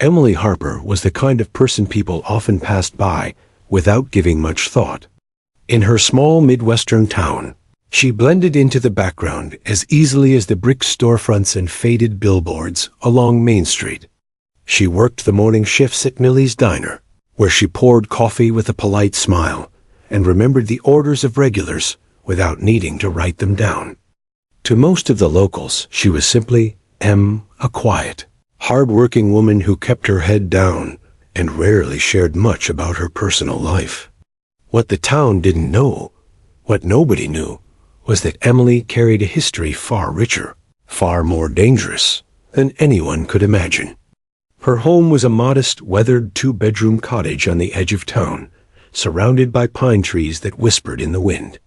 Emily Harper was the kind of person people often passed by without giving much thought. In her small Midwestern town, she blended into the background as easily as the brick storefronts and faded billboards along Main Street. She worked the morning shifts at Millie's Diner, where she poured coffee with a polite smile and remembered the orders of regulars without needing to write them down. To most of the locals, she was simply a quiet, hard-working woman who kept her head down and rarely shared much about her personal life. What the town didn't know, what nobody knew, was that Emily carried a history far richer, far more dangerous than anyone could imagine. Her home was a modest, weathered two-bedroom cottage on the edge of town, surrounded by pine trees that whispered in the wind.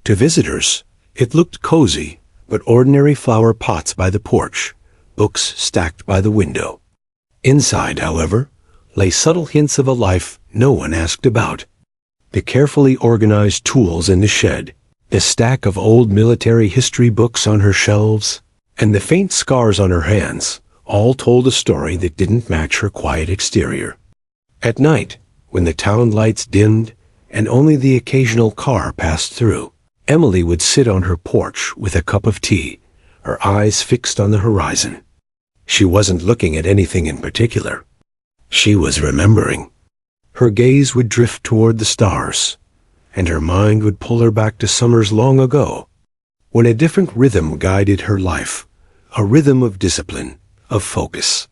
To visitors, it looked cozy, but ordinary flower pots by the porch, books stacked by the window. Inside, however, lay subtle hints of a life no one asked about. The carefully organized tools in the shed, the stack of old military history books on her shelves, and the faint scars on her hands all told a story that didn't match her quiet exterior. At night, when the town lights dimmed and only the occasional car passed through, Emily would sit on her porch with a cup of tea, her eyes fixed on the horizon. She wasn't looking at anything in particular. She was remembering. Her gaze would drift toward the stars, and her mind would pull her back to summers long ago, when a different rhythm guided her life, a rhythm of discipline, of focus,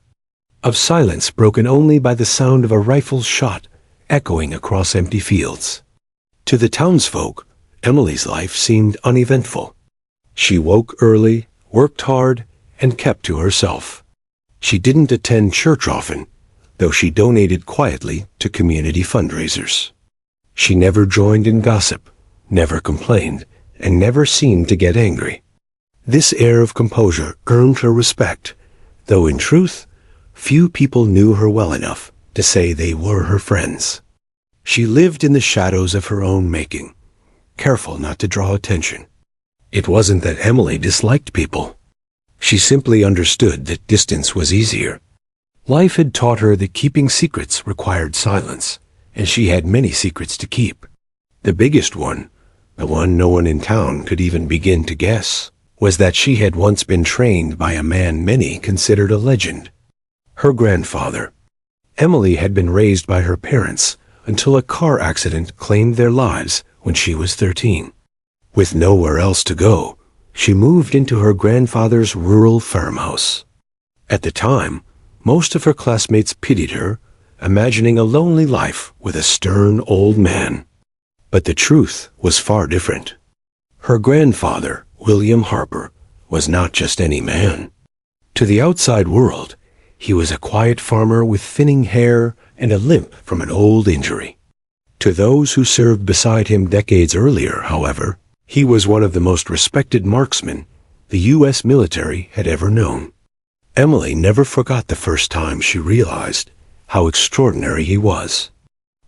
of silence broken only by the sound of a rifle's shot echoing across empty fields. To the townsfolk, Emily's life seemed uneventful. She woke early, worked hard, and kept to herself. She didn't attend church often, though she donated quietly to community fundraisers. She never joined in gossip, never complained, and never seemed to get angry. This air of composure earned her respect, though in truth, few people knew her well enough to say they were her friends. She lived in the shadows of her own making, careful not to draw attention. It wasn't that Emily disliked people. She simply understood that distance was easier. Life had taught her that keeping secrets required silence, and she had many secrets to keep. The biggest one, the one no one in town could even begin to guess, was that she had once been trained by a man many considered a legend. Her grandfather. Emily had been raised by her parents until a car accident claimed their lives when she was 13. With nowhere else to go, she moved into her grandfather's rural farmhouse. At the time, most of her classmates pitied her, imagining a lonely life with a stern old man. But the truth was far different. Her grandfather, William Harper, was not just any man. To the outside world, he was a quiet farmer with thinning hair and a limp from an old injury. To those who served beside him decades earlier, however, he was one of the most respected marksmen the U.S. military had ever known. Emily never forgot the first time she realized how extraordinary he was.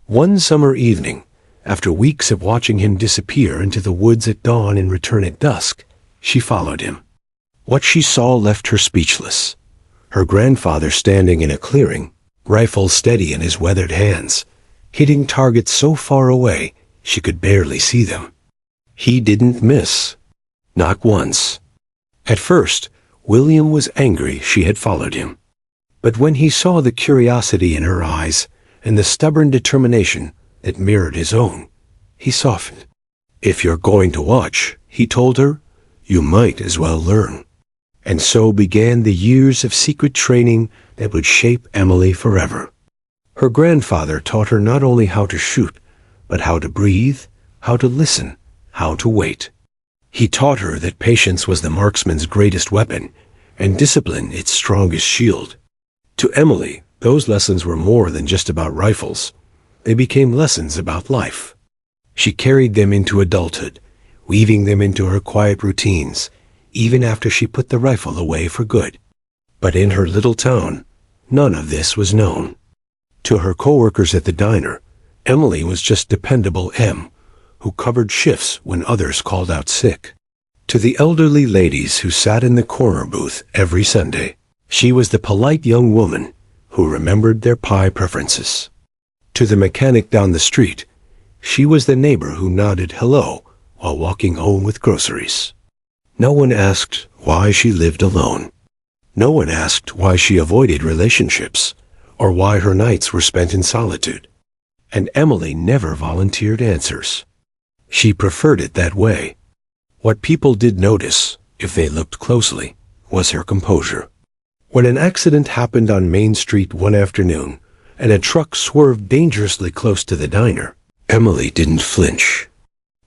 One summer evening, after weeks of watching him disappear into the woods at dawn and return at dusk, she followed him. What she saw left her speechless. Her grandfather standing in a clearing, rifle steady in his weathered hands, hitting targets so far away she could barely see them. He didn't miss. Not once. At first, William was angry she had followed him. But when he saw the curiosity in her eyes and the stubborn determination that mirrored his own, he softened. "If you're going to watch," he told her, "you might as well learn." And so began the years of secret training that would shape Emily forever. Her grandfather taught her not only how to shoot, but how to breathe, how to listen, how to wait. He taught her that patience was the marksman's greatest weapon, and discipline its strongest shield. To Emily, those lessons were more than just about rifles. They became lessons about life. She carried them into adulthood, weaving them into her quiet routines, even after she put the rifle away for good. But in her little town, none of this was known. To her coworkers at the diner, Emily was just dependable Em, who covered shifts when others called out sick. To the elderly ladies who sat in the corner booth every Sunday, she was the polite young woman who remembered their pie preferences. To the mechanic down the street, she was the neighbor who nodded hello while walking home with groceries. No one asked why she lived alone. No one asked why she avoided relationships or why her nights were spent in solitude. And Emily never volunteered answers. She preferred it that way. What people did notice, if they looked closely, was her composure. When an accident happened on Main Street one afternoon and a truck swerved dangerously close to the diner, Emily didn't flinch.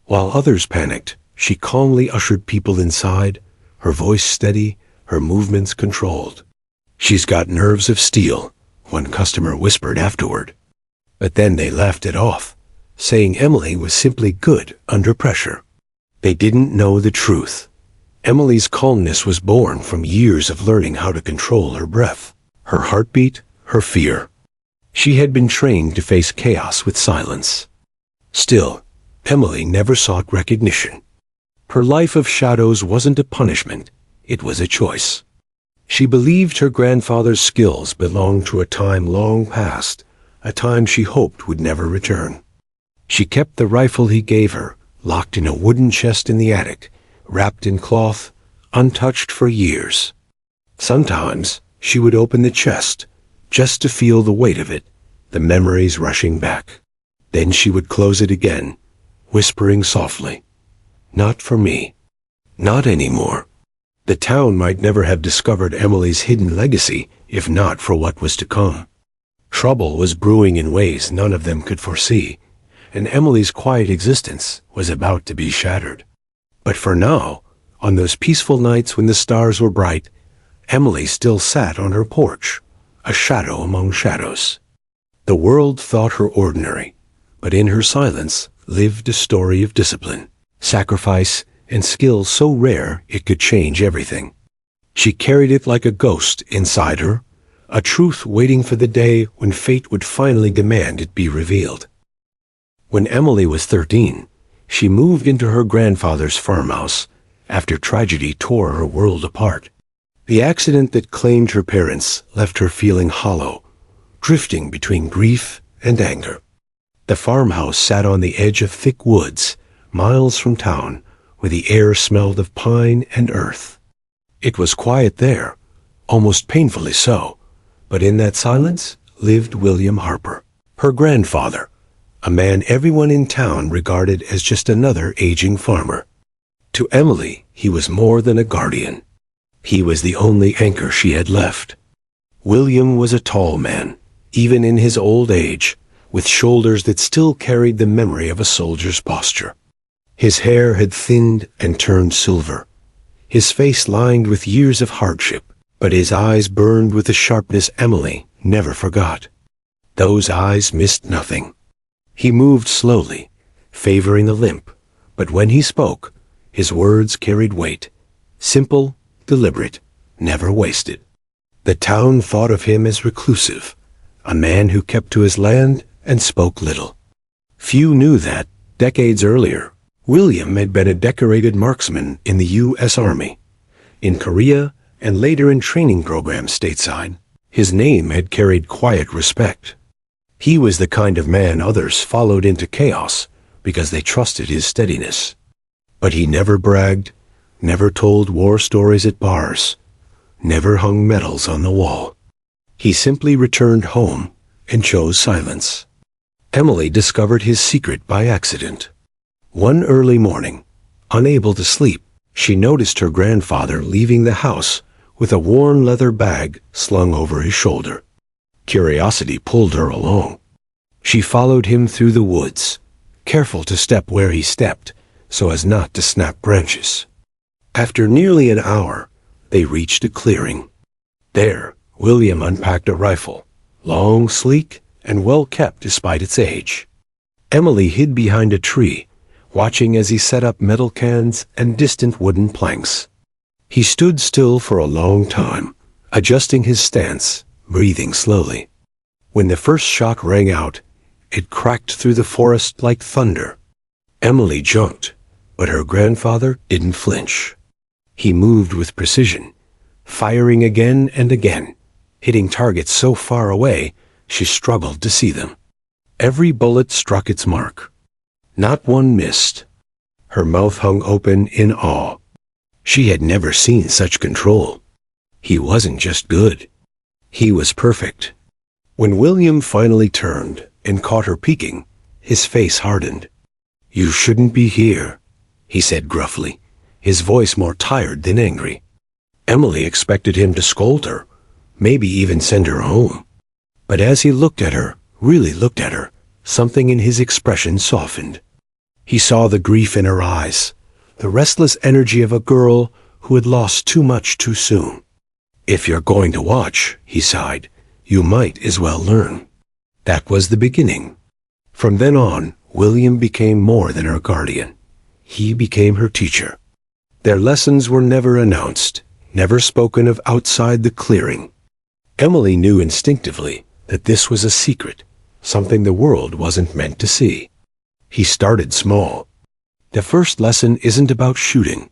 While others panicked, she calmly ushered people inside, her voice steady, her movements controlled. "She's got nerves of steel," one customer whispered afterward. But then they laughed it off, saying Emily was simply good under pressure. They didn't know the truth. Emily's calmness was born from years of learning how to control her breath, her heartbeat, her fear. She had been trained to face chaos with silence. Still, Emily never sought recognition. Her life of shadows wasn't a punishment, it was a choice. She believed her grandfather's skills belonged to a time long past, a time she hoped would never return. She kept the rifle he gave her, locked in a wooden chest in the attic, wrapped in cloth, untouched for years. Sometimes she would open the chest, just to feel the weight of it, the memories rushing back. Then she would close it again, whispering softly, "Not for me. Not anymore." The town might never have discovered Emily's hidden legacy if not for what was to come. Trouble was brewing in ways none of them could foresee, and Emily's quiet existence was about to be shattered. But for now, on those peaceful nights when the stars were bright, Emily still sat on her porch, a shadow among shadows. The world thought her ordinary, but in her silence lived a story of discipline, sacrifice, and skill so rare it could change everything. She carried it like a ghost inside her, a truth waiting for the day when fate would finally demand it be revealed. When Emily was 13, she moved into her grandfather's farmhouse after tragedy tore her world apart. The accident that claimed her parents left her feeling hollow, drifting between grief and anger. The farmhouse sat on the edge of thick woods, miles from town, where the air smelled of pine and earth. It was quiet there, almost painfully so, but in that silence lived William Harper, her grandfather, a man everyone in town regarded as just another aging farmer. To Emily, he was more than a guardian. He was the only anchor she had left. William was a tall man, even in his old age, with shoulders that still carried the memory of a soldier's posture. His hair had thinned and turned silver, his face lined with years of hardship, but his eyes burned with a sharpness Emily never forgot. Those eyes missed nothing. He moved slowly, favoring the limp, but when he spoke, his words carried weight, simple, deliberate, never wasted. The town thought of him as reclusive, a man who kept to his land and spoke little. Few knew that, decades earlier, William had been a decorated marksman in the U.S. Army. In Korea, and later in training programs stateside, his name had carried quiet respect. He was the kind of man others followed into chaos because they trusted his steadiness. But he never bragged, never told war stories at bars, never hung medals on the wall. He simply returned home and chose silence. Emily discovered his secret by accident. One early morning, unable to sleep, she noticed her grandfather leaving the house with a worn leather bag slung over his shoulder. Curiosity pulled her along. She followed him through the woods, careful to step where he stepped so as not to snap branches. After nearly an hour, they reached a clearing. There, William unpacked a rifle, long, sleek, and well kept despite its age. Emily hid behind a tree, watching as he set up metal cans and distant wooden planks. He stood still for a long time, adjusting his stance, breathing slowly. When the first shot rang out, it cracked through the forest like thunder. Emily jumped, but her grandfather didn't flinch. He moved with precision, firing again and again, hitting targets so far away she struggled to see them. Every bullet struck its mark. Not one missed. Her mouth hung open in awe. She had never seen such control. He wasn't just good. He was perfect. When William finally turned and caught her peeking, his face hardened. "You shouldn't be here," he said gruffly, his voice more tired than angry. Emily expected him to scold her, maybe even send her home. But as he looked at her, really looked at her, something in his expression softened. He saw the grief in her eyes, the restless energy of a girl who had lost too much too soon. "If you're going to watch," he sighed, "you might as well learn." That was the beginning. From then on, William became more than her guardian. He became her teacher. Their lessons were never announced, never spoken of outside the clearing. Emily knew instinctively that this was a secret, something the world wasn't meant to see. He started small. "The first lesson isn't about shooting,"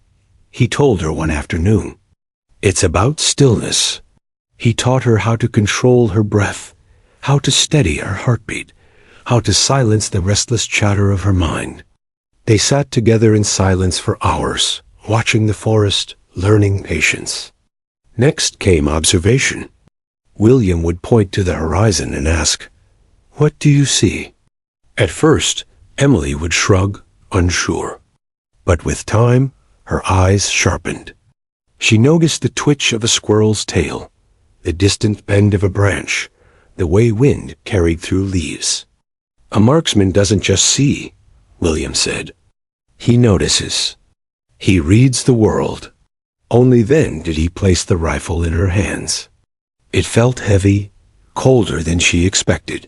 he told her one afternoon. "It's about stillness." He taught her how to control her breath, how to steady her heartbeat, how to silence the restless chatter of her mind. They sat together in silence for hours, watching the forest, learning patience. Next came observation. William would point to the horizon and ask, "What do you see?" At first, Emily would shrug, unsure. But with time, her eyes sharpened. She noticed the twitch of a squirrel's tail, the distant bend of a branch, the way wind carried through leaves. "A marksman doesn't just see," William said. "He notices. He reads the world." Only then did he place the rifle in her hands. It felt heavy, colder than she expected.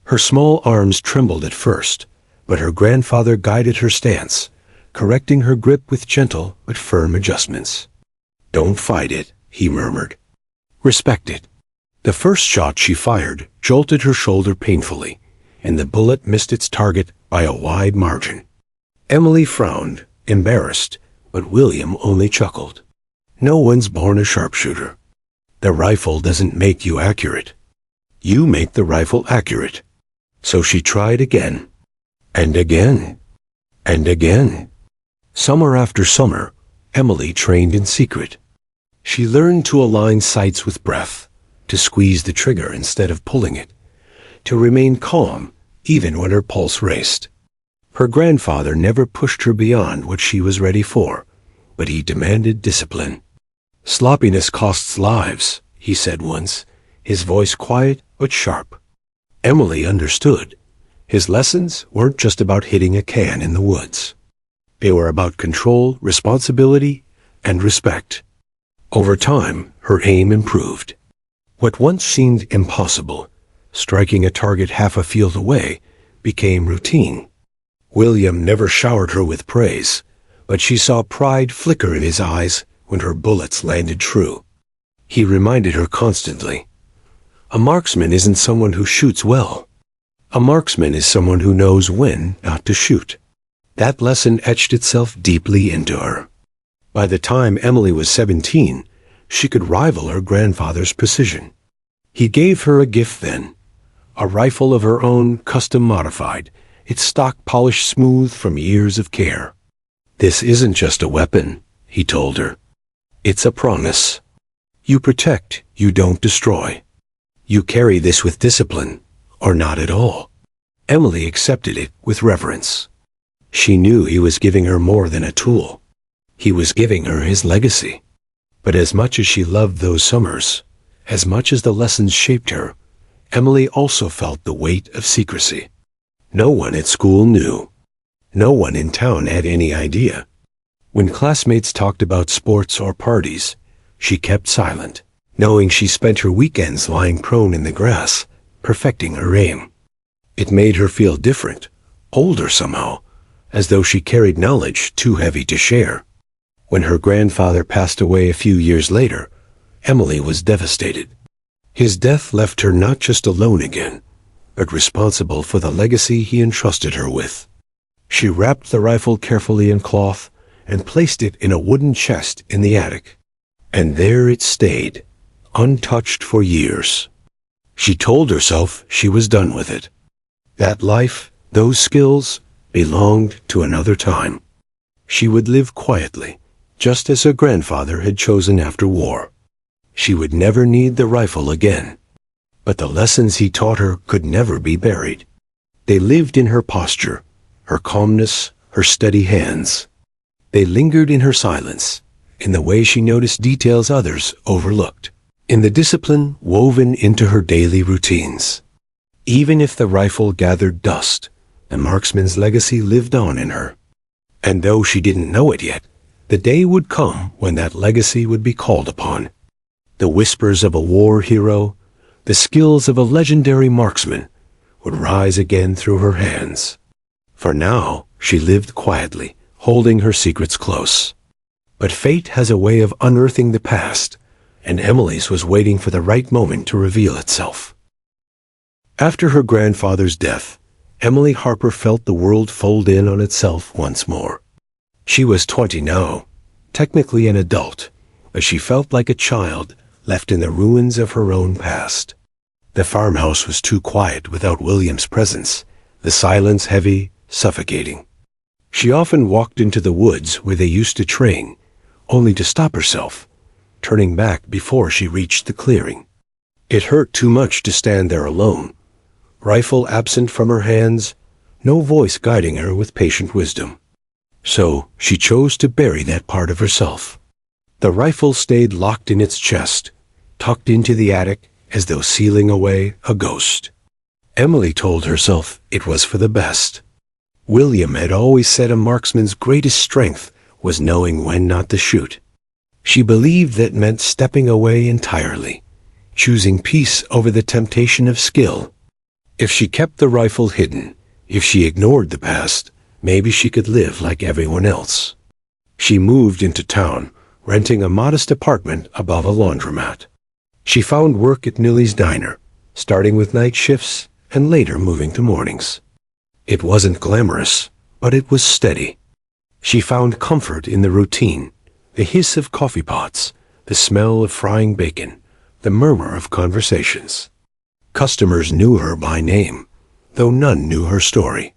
Her small arms trembled at first, but her grandfather guided her stance, correcting her grip with gentle but firm adjustments. "Don't fight it," he murmured. "Respect it." The first shot she fired jolted her shoulder painfully, and the bullet missed its target by a wide margin. Emily frowned, embarrassed, but William only chuckled. "No one's born a sharpshooter. The rifle doesn't make you accurate. You make the rifle accurate." So she tried again, and again, and again. Summer after summer, Emily trained in secret. She learned to align sights with breath, to squeeze the trigger instead of pulling it, to remain calm even when her pulse raced. Her grandfather never pushed her beyond what she was ready for, but he demanded discipline. "Sloppiness costs lives," he said once, his voice quiet but sharp. Emily understood. His lessons weren't just about hitting a can in the woods. They were about control, responsibility, and respect. Over time, her aim improved. What once seemed impossible, striking a target half a field away, became routine. William never showered her with praise, but she saw pride flicker in his eyes when her bullets landed true. He reminded her constantly, "A marksman isn't someone who shoots well. A marksman is someone who knows when not to shoot." That lesson etched itself deeply into her. By the time Emily was 17, she could rival her grandfather's precision. He gave her a gift then, a rifle of her own, custom-modified, its stock polished smooth from years of care. "This isn't just a weapon," he told her. "It's a promise. You protect, you don't destroy. You carry this with discipline, or not at all." Emily accepted it with reverence. She knew he was giving her more than a tool. He was giving her his legacy. But as much as she loved those summers, as much as the lessons shaped her, Emily also felt the weight of secrecy. No one at school knew. No one in town had any idea. When classmates talked about sports or parties, she kept silent, knowing she spent her weekends lying prone in the grass, perfecting her aim. It made her feel different, older somehow, as though she carried knowledge too heavy to share. When her grandfather passed away a few years later, Emily was devastated. His death left her not just alone again, but responsible for the legacy he entrusted her with. She wrapped the rifle carefully in cloth and placed it in a wooden chest in the attic. And there it stayed, untouched for years. She told herself she was done with it. That life, those skills, belonged to another time. She would live quietly, just as her grandfather had chosen after war. She would never need the rifle again. But the lessons he taught her could never be buried. They lived in her posture, her calmness, her steady hands. They lingered in her silence, in the way she noticed details others overlooked, in the discipline woven into her daily routines. Even if the rifle gathered dust, the marksman's legacy lived on in her. And though she didn't know it yet, the day would come when that legacy would be called upon. The whispers of a war hero, the skills of a legendary marksman, would rise again through her hands. For now, she lived quietly, holding her secrets close. But fate has a way of unearthing the past, and Emily's was waiting for the right moment to reveal itself. After her grandfather's death, Emily Harper felt the world fold in on itself once more. She was 20 now, technically an adult, but she felt like a child left in the ruins of her own past. The farmhouse was too quiet without William's presence, the silence heavy, suffocating. She often walked into the woods where they used to train, only to stop herself, turning back before she reached the clearing. It hurt too much to stand there alone, rifle absent from her hands, no voice guiding her with patient wisdom. So she chose to bury that part of herself. The rifle stayed locked in its chest, tucked into the attic as though sealing away a ghost. Emily told herself it was for the best. William had always said a marksman's greatest strength was knowing when not to shoot. She believed that meant stepping away entirely, choosing peace over the temptation of skill. If she kept the rifle hidden, if she ignored the past, maybe she could live like everyone else. She moved into town, renting a modest apartment above a laundromat. She found work at Nilly's Diner, starting with night shifts and later moving to mornings. It wasn't glamorous, but it was steady. She found comfort in the routine, the hiss of coffee pots, the smell of frying bacon, the murmur of conversations. Customers knew her by name, though none knew her story.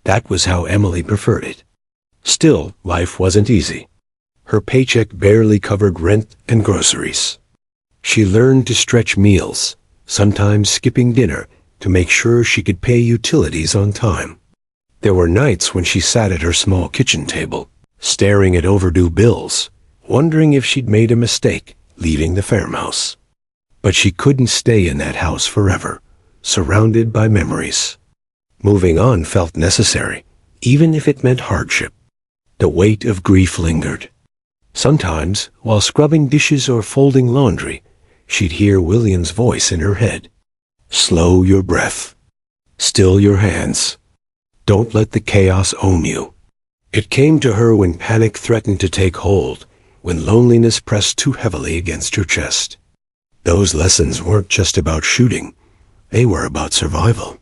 That was how Emily preferred it. Still, life wasn't easy. Her paycheck barely covered rent and groceries. She learned to stretch meals, sometimes skipping dinner, to make sure she could pay utilities on time. There were nights when she sat at her small kitchen table, staring at overdue bills, wondering if she'd made a mistake leaving the farmhouse. But she couldn't stay in that house forever, surrounded by memories. Moving on felt necessary, even if it meant hardship. The weight of grief lingered. Sometimes, while scrubbing dishes or folding laundry, she'd hear William's voice in her head. Slow your breath. Still your hands. Don't let the chaos own you. It came to her when panic threatened to take hold, when loneliness pressed too heavily against her chest. Those lessons weren't just about shooting. They were about survival.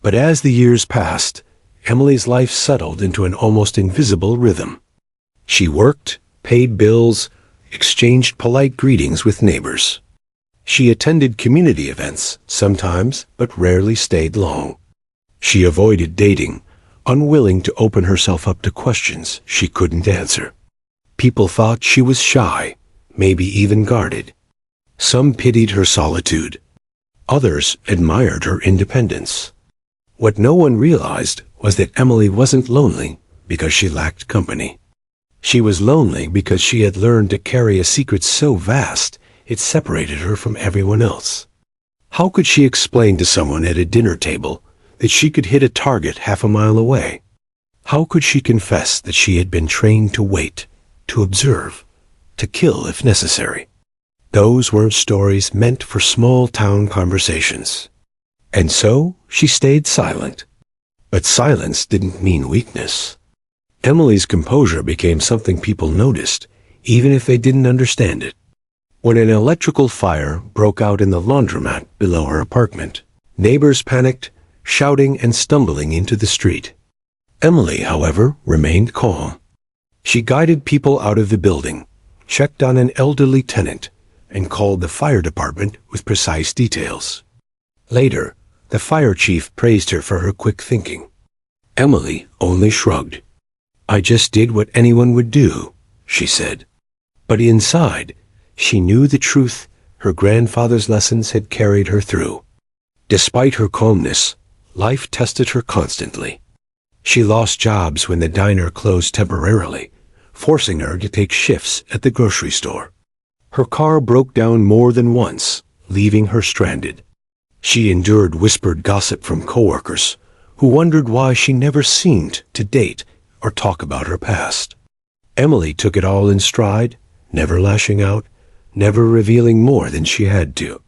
But as the years passed, Emily's life settled into an almost invisible rhythm. She worked, paid bills, exchanged polite greetings with neighbors. She attended community events sometimes, but rarely stayed long. She avoided dating, unwilling to open herself up to questions she couldn't answer. People thought she was shy, maybe even guarded. Some pitied her solitude. Others admired her independence. What no one realized was that Emily wasn't lonely because she lacked company. She was lonely because she had learned to carry a secret so vast it separated her from everyone else. How could she explain to someone at a dinner table that she could hit a target half a mile away? How could she confess that she had been trained to wait, to observe, to kill if necessary? Those weren't stories meant for small-town conversations. And so she stayed silent. But silence didn't mean weakness. Emily's composure became something people noticed, even if they didn't understand it. When an electrical fire broke out in the laundromat below her apartment, neighbors panicked, shouting and stumbling into the street. Emily, however, remained calm. She guided people out of the building, checked on an elderly tenant, and called the fire department with precise details. Later, the fire chief praised her for her quick thinking. Emily only shrugged. "I just did what anyone would do," she said. But inside, she knew the truth her grandfather's lessons had carried her through. Despite her calmness, life tested her constantly. She lost jobs when the diner closed temporarily, forcing her to take shifts at the grocery store. Her car broke down more than once, leaving her stranded. She endured whispered gossip from coworkers, who wondered why she never seemed to date or talk about her past. Emily took it all in stride, never lashing out, never revealing more than she had to.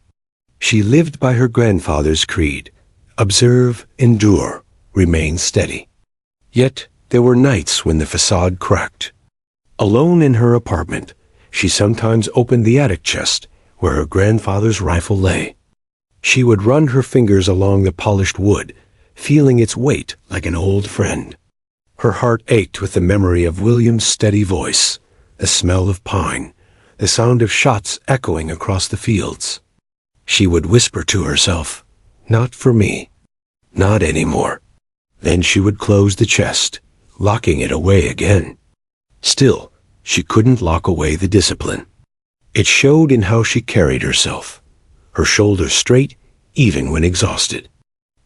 She lived by her grandfather's creed: observe, endure, remain steady. Yet there were nights when the facade cracked. Alone in her apartment, she sometimes opened the attic chest where her grandfather's rifle lay. She would run her fingers along the polished wood, feeling its weight like an old friend. Her heart ached with the memory of William's steady voice, the smell of pine, the sound of shots echoing across the fields. She would whisper to herself, "Not for me. Not anymore." Then she would close the chest, locking it away again. Still, she couldn't lock away the discipline. It showed in how she carried herself, her shoulders straight even when exhausted.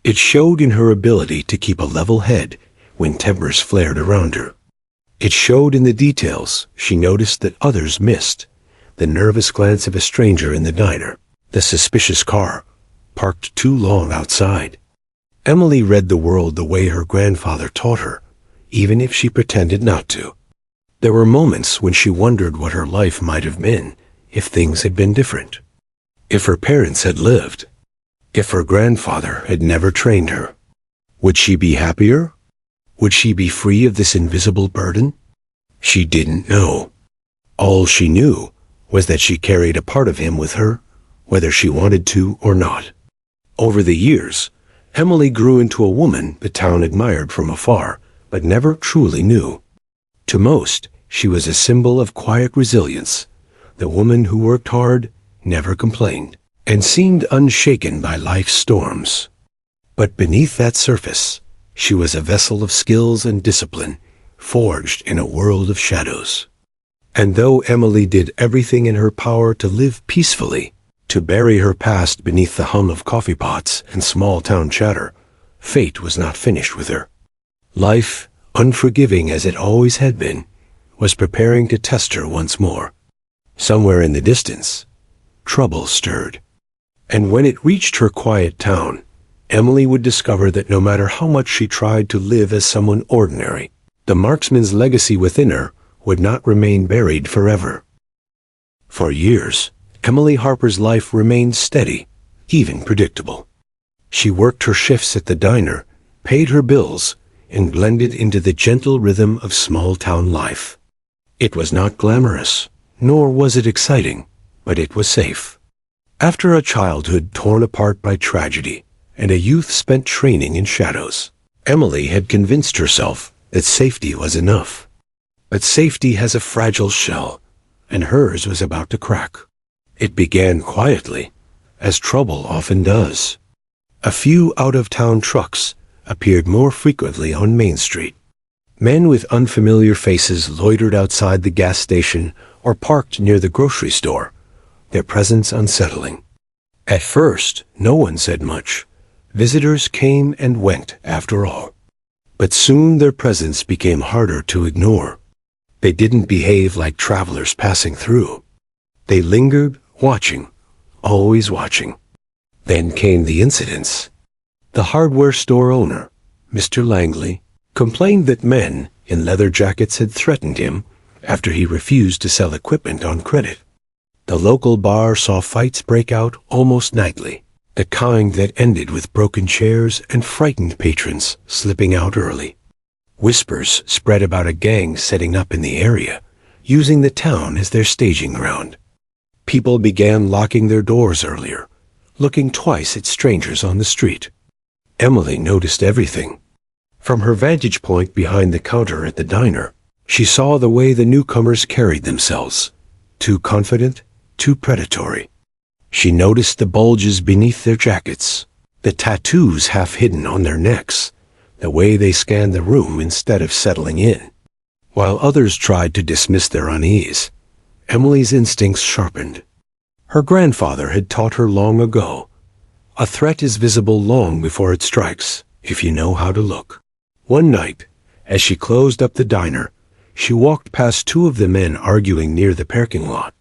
It showed in her ability to keep a level head when tempers flared around her. It showed in the details she noticed that others missed: the nervous glance of a stranger in the diner, the suspicious car parked too long outside. Emily read the world the way her grandfather taught her, even if she pretended not to. There were moments when she wondered what her life might have been if things had been different. If her parents had lived. If her grandfather had never trained her. Would she be happier? Would she be free of this invisible burden? She didn't know. All she knew was that she carried a part of him with her, whether she wanted to or not. Over the years, Emily grew into a woman the town admired from afar, but never truly knew. To most, she was a symbol of quiet resilience, the woman who worked hard, never complained, and seemed unshaken by life's storms. But beneath that surface, she was a vessel of skills and discipline, forged in a world of shadows. And though Emily did everything in her power to live peacefully, to bury her past beneath the hum of coffee pots and small-town chatter, fate was not finished with her. Life, unforgiving as it always had been, was preparing to test her once more. Somewhere in the distance, trouble stirred. And when it reached her quiet town, Emily would discover that no matter how much she tried to live as someone ordinary, the marksman's legacy within her would not remain buried forever. For years, Emily Harper's life remained steady, even predictable. She worked her shifts at the diner, paid her bills, and blended into the gentle rhythm of small-town life. It was not glamorous, nor was it exciting, but it was safe. After a childhood torn apart by tragedy, and a youth spent training in shadows, Emily had convinced herself that safety was enough. But safety has a fragile shell, and hers was about to crack. It began quietly, as trouble often does. A few out-of-town trucks appeared more frequently on Main Street. Men with unfamiliar faces loitered outside the gas station or parked near the grocery store, their presence unsettling. At first, no one said much. Visitors came and went, after all. But soon their presence became harder to ignore. They didn't behave like travelers passing through. They lingered, watching, always watching. Then came the incidents. The hardware store owner, Mr. Langley, complained that men in leather jackets had threatened him after he refused to sell equipment on credit. The local bar saw fights break out almost nightly, the kind that ended with broken chairs and frightened patrons slipping out early. Whispers spread about a gang setting up in the area, using the town as their staging ground. People began locking their doors earlier, looking twice at strangers on the street. Emily noticed everything. From her vantage point behind the counter at the diner, she saw the way the newcomers carried themselves, too confident, too predatory. She noticed the bulges beneath their jackets, the tattoos half hidden on their necks, the way they scanned the room instead of settling in. While others tried to dismiss their unease, Emily's instincts sharpened. Her grandfather had taught her long ago, a threat is visible long before it strikes, if you know how to look. One night, as she closed up the diner, she walked past two of the men arguing near the parking lot.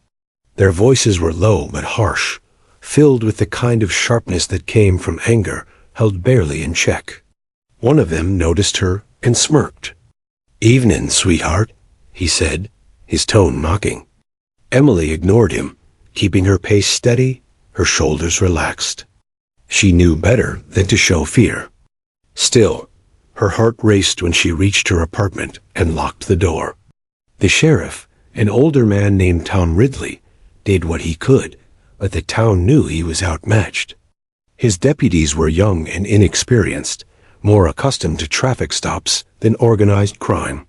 Their voices were low but harsh, filled with the kind of sharpness that came from anger held barely in check. One of them noticed her and smirked. "Evenin', sweetheart," he said, his tone mocking. Emily ignored him, keeping her pace steady, her shoulders relaxed. She knew better than to show fear. Still, her heart raced when she reached her apartment and locked the door. The sheriff, an older man named Tom Ridley, did what he could, but the town knew he was outmatched. His deputies were young and inexperienced, more accustomed to traffic stops than organized crime.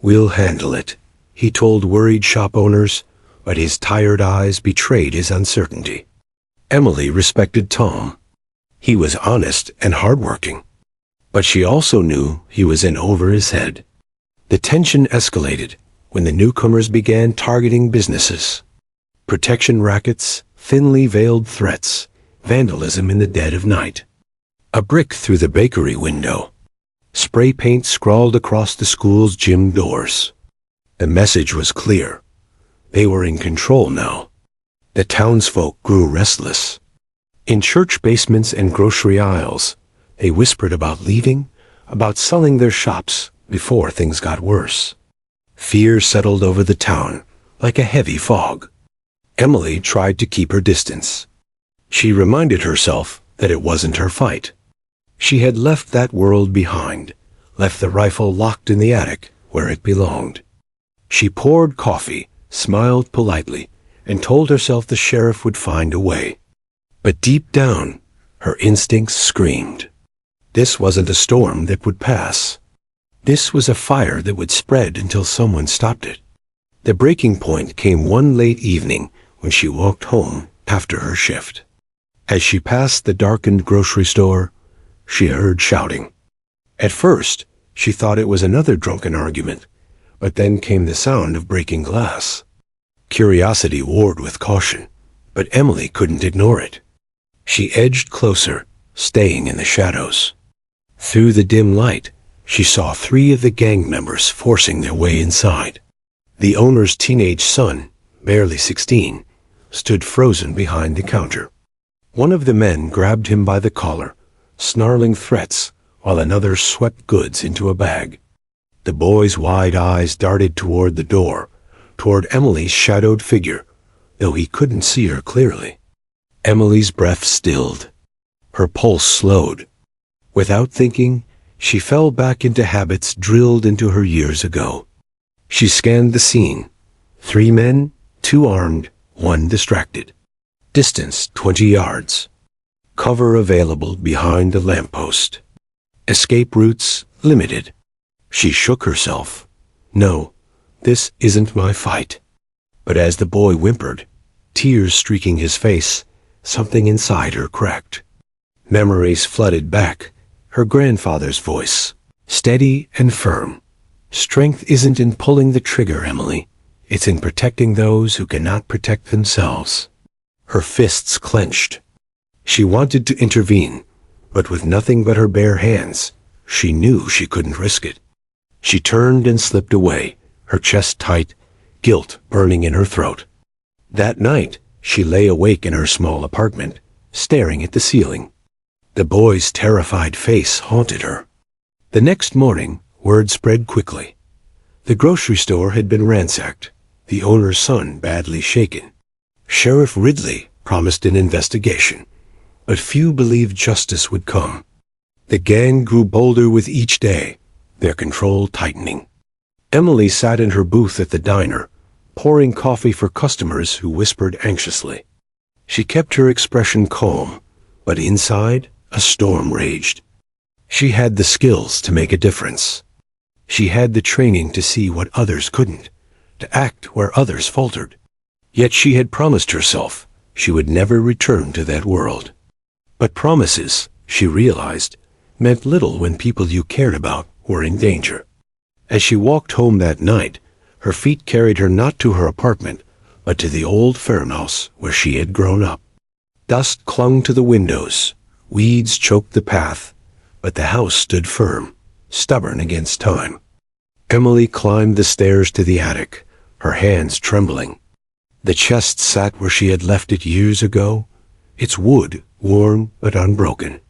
"We'll handle it," he told worried shop owners, but his tired eyes betrayed his uncertainty. Emily respected Tom. He was honest and hardworking. But she also knew he was in over his head. The tension escalated when the newcomers began targeting businesses. Protection rackets, thinly veiled threats, vandalism in the dead of night. A brick through the bakery window. Spray paint scrawled across the school's gym doors. The message was clear. They were in control now. The townsfolk grew restless. In church basements and grocery aisles, they whispered about leaving, about selling their shops before things got worse. Fear settled over the town like a heavy fog. Emily tried to keep her distance. She reminded herself that it wasn't her fight. She had left that world behind, left the rifle locked in the attic where it belonged. She poured coffee, smiled politely, and told herself the sheriff would find a way. But deep down, her instincts screamed. This wasn't a storm that would pass. This was a fire that would spread until someone stopped it. The breaking point came one late evening when she walked home after her shift. As she passed the darkened grocery store, she heard shouting. At first, she thought it was another drunken argument, but then came the sound of breaking glass. Curiosity warred with caution, but Emily couldn't ignore it. She edged closer, staying in the shadows. Through the dim light, she saw three of the gang members forcing their way inside. The owner's teenage son, barely 16, stood frozen behind the counter. One of the men grabbed him by the collar, snarling threats, while another swept goods into a bag. The boy's wide eyes darted toward the door, toward Emily's shadowed figure, though he couldn't see her clearly. Emily's breath stilled. Her pulse slowed. Without thinking, she fell back into habits drilled into her years ago. She scanned the scene. 3 men, 2 armed, 1 distracted. Distance 20 yards. Cover available behind a lamppost. Escape routes limited. She shook herself. No, this isn't my fight. But as the boy whimpered, tears streaking his face, something inside her cracked. Memories flooded back. Her grandfather's voice, steady and firm. Strength isn't in pulling the trigger, Emily. It's in protecting those who cannot protect themselves. Her fists clenched. She wanted to intervene, but with nothing but her bare hands, she knew she couldn't risk it. She turned and slipped away, her chest tight, guilt burning in her throat. That night, she lay awake in her small apartment, staring at the ceiling. The boy's terrified face haunted her. The next morning, word spread quickly. The grocery store had been ransacked, the owner's son badly shaken. Sheriff Ridley promised an investigation, but few believed justice would come. The gang grew bolder with each day, their control tightening. Emily sat in her booth at the diner, pouring coffee for customers who whispered anxiously. She kept her expression calm, but inside, a storm raged. She had the skills to make a difference. She had the training to see what others couldn't, to act where others faltered. Yet she had promised herself she would never return to that world. But promises, she realized, meant little when people you cared about were in danger. As she walked home that night, her feet carried her not to her apartment, but to the old farmhouse where she had grown up. Dust clung to the windows, weeds choked the path, but the house stood firm, stubborn against time. Emily climbed the stairs to the attic, her hands trembling. The chest sat where she had left it years ago, its wood worn but unbroken.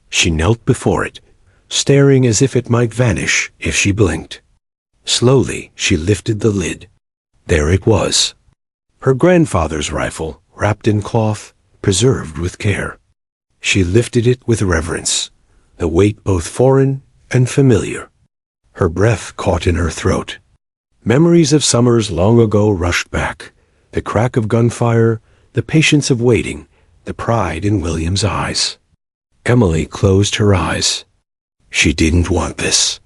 She knelt before it, staring as if it might vanish if she blinked. Slowly she lifted the lid. There it was. Her grandfather's rifle, wrapped in cloth, preserved with care. She lifted it with reverence, the weight both foreign and familiar. Her breath caught in her throat. Memories of summers long ago rushed back, the crack of gunfire, the patience of waiting, the pride in William's eyes. Emily closed her eyes. She didn't want this.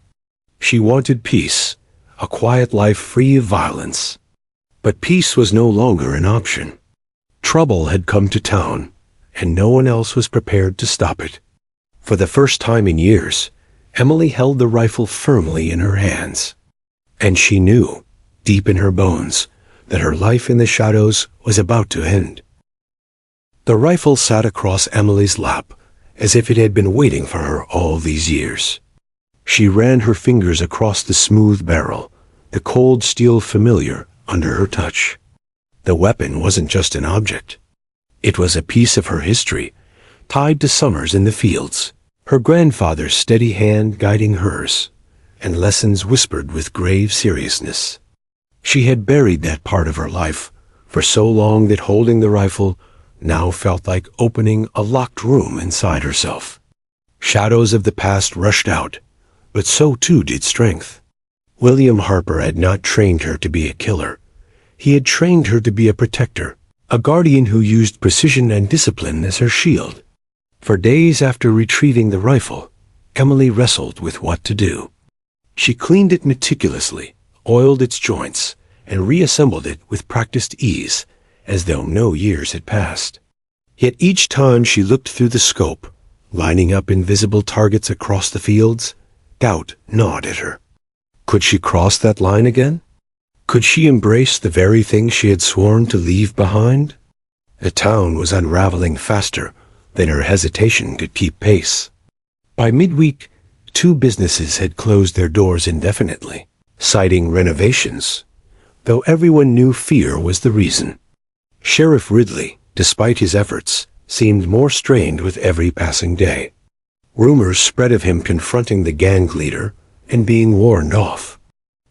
She wanted peace, a quiet life free of violence. But peace was no longer an option. Trouble had come to town, and no one else was prepared to stop it. For the first time in years, Emily held the rifle firmly in her hands. And she knew, deep in her bones, that her life in the shadows was about to end. The rifle sat across Emily's lap, as if it had been waiting for her all these years. She ran her fingers across the smooth barrel, the cold steel familiar under her touch. The weapon wasn't just an object. It was a piece of her history, tied to summers in the fields, her grandfather's steady hand guiding hers, and lessons whispered with grave seriousness. She had buried that part of her life for so long that holding the rifle now felt like opening a locked room inside herself. Shadows of the past rushed out, but so too did strength. William Harper had not trained her to be a killer. He had trained her to be a protector, a guardian who used precision and discipline as her shield. For days after retrieving the rifle, Emily wrestled with what to do. She cleaned it meticulously, oiled its joints, and reassembled it with practiced ease, as though no years had passed. Yet each time she looked through the scope, lining up invisible targets across the fields, doubt gnawed at her. Could she cross that line again? Could she embrace the very thing she had sworn to leave behind? The town was unraveling faster than her hesitation could keep pace. By midweek, 2 businesses had closed their doors indefinitely, citing renovations, though everyone knew fear was the reason. Sheriff Ridley, despite his efforts, seemed more strained with every passing day. Rumors spread of him confronting the gang leader and being warned off.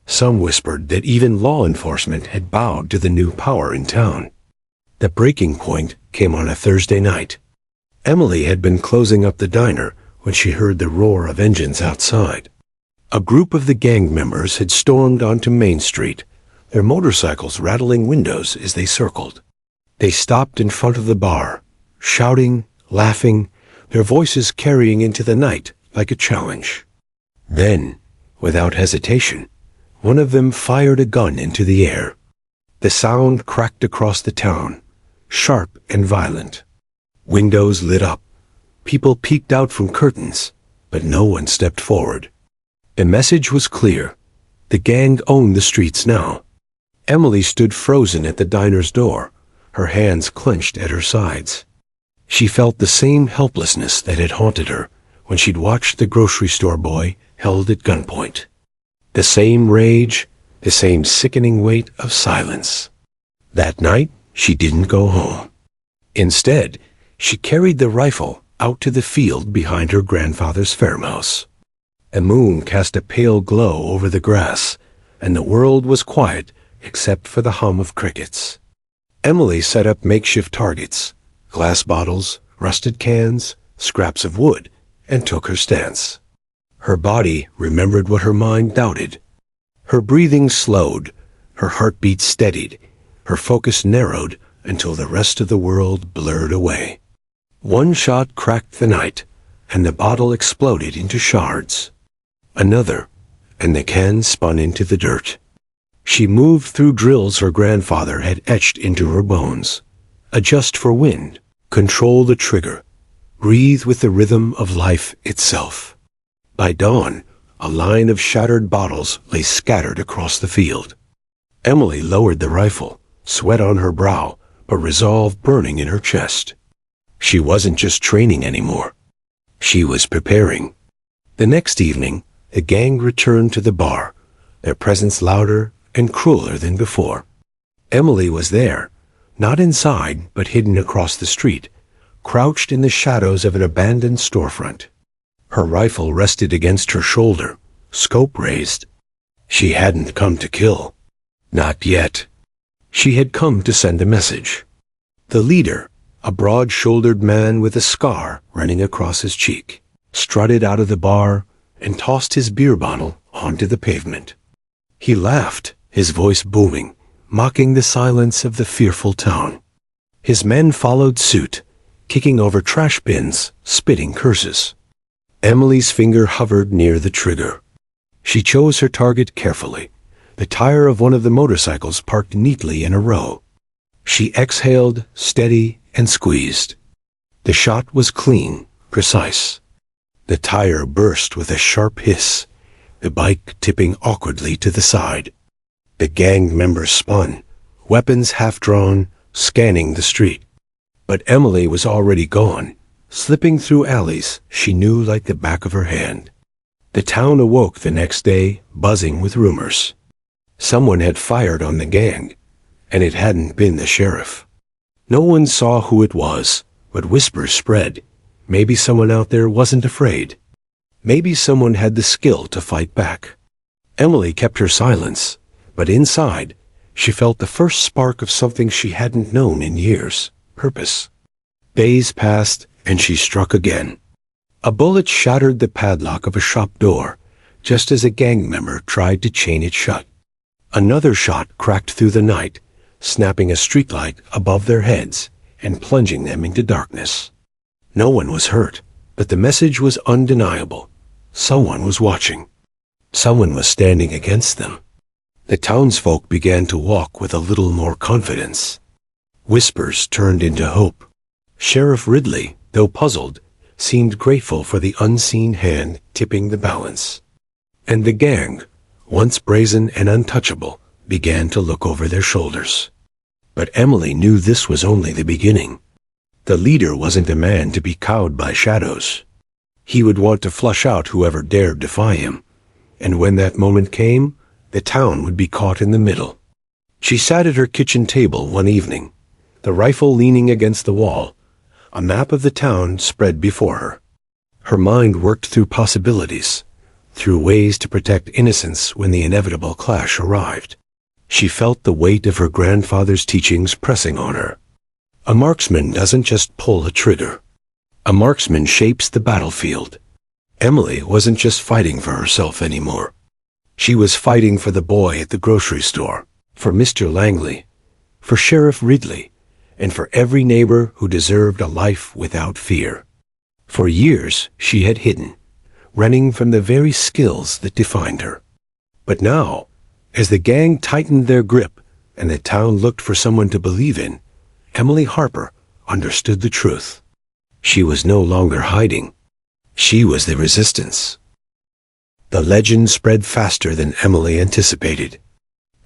Some whispered that even law enforcement had bowed to the new power in town. The breaking point came on a Thursday night. Emily had been closing up the diner when she heard the roar of engines outside. A group of the gang members had stormed onto Main Street, their motorcycles rattling windows as they circled. They stopped in front of the bar, shouting, laughing, their voices carrying into the night like a challenge. Then, without hesitation, one of them fired a gun into the air. The sound cracked across the town, sharp and violent. Windows lit up. People peeked out from curtains, but no one stepped forward. The message was clear. The gang owned the streets now. Emily stood frozen at the diner's door, her hands clenched at her sides. She felt the same helplessness that had haunted her when she'd watched the grocery store boy held at gunpoint. The same rage, the same sickening weight of silence. That night, she didn't go home. Instead, she carried the rifle out to the field behind her grandfather's farmhouse. A moon cast a pale glow over the grass, and the world was quiet except for the hum of crickets. Emily set up makeshift targets, glass bottles, rusted cans, scraps of wood, and took her stance. Her body remembered what her mind doubted. Her breathing slowed, her heartbeat steadied, her focus narrowed until the rest of the world blurred away. One shot cracked the night, and the bottle exploded into shards. Another, and the can spun into the dirt. She moved through drills her grandfather had etched into her bones. Adjust for wind, control the trigger, breathe with the rhythm of life itself. By dawn, a line of shattered bottles lay scattered across the field. Emily lowered the rifle, sweat on her brow, but resolve burning in her chest. She wasn't just training anymore. She was preparing. The next evening, the gang returned to the bar, their presence louder and crueler than before. Emily was there, not inside but hidden across the street, crouched in the shadows of an abandoned storefront. Her rifle rested against her shoulder, scope raised. She hadn't come to kill. Not yet. She had come to send a message. The leader, a broad-shouldered man with a scar running across his cheek, strutted out of the bar and tossed his beer bottle onto the pavement. He laughed, his voice booming, mocking the silence of the fearful town. His men followed suit, kicking over trash bins, spitting curses. Emily's finger hovered near the trigger. She chose her target carefully, the tire of one of the motorcycles parked neatly in a row. She exhaled, steady, and squeezed. The shot was clean, precise. The tire burst with a sharp hiss, the bike tipping awkwardly to the side. The gang members spun, weapons half-drawn, scanning the street. But Emily was already gone, slipping through alleys she knew like the back of her hand. The town awoke the next day, buzzing with rumors. Someone had fired on the gang, and it hadn't been the sheriff. No one saw who it was, but whispers spread. Maybe someone out there wasn't afraid. Maybe someone had the skill to fight back. Emily kept her silence, but inside, she felt the first spark of something she hadn't known in years: purpose. Days passed, and she struck again. A bullet shattered the padlock of a shop door, just as a gang member tried to chain it shut. Another shot cracked through the night, snapping a streetlight above their heads and plunging them into darkness. No one was hurt, but the message was undeniable. Someone was watching. Someone was standing against them. The townsfolk began to walk with a little more confidence. Whispers turned into hope. Sheriff Ridley, though puzzled, seemed grateful for the unseen hand tipping the balance. And the gang, once brazen and untouchable, began to look over their shoulders. But Emily knew this was only the beginning. The leader wasn't a man to be cowed by shadows. He would want to flush out whoever dared defy him, and when that moment came, the town would be caught in the middle. She sat at her kitchen table one evening, the rifle leaning against the wall, a map of the town spread before her. Her mind worked through possibilities, through ways to protect innocence when the inevitable clash arrived. She felt the weight of her grandfather's teachings pressing on her. A marksman doesn't just pull a trigger. A marksman shapes the battlefield. Emily wasn't just fighting for herself anymore. She was fighting for the boy at the grocery store, for Mr. Langley, for Sheriff Ridley, and for every neighbor who deserved a life without fear. For years she had hidden, running from the very skills that defined her. But now, as the gang tightened their grip and the town looked for someone to believe in, Emily Harper understood the truth. She was no longer hiding. She was the resistance. The legend spread faster than Emily anticipated.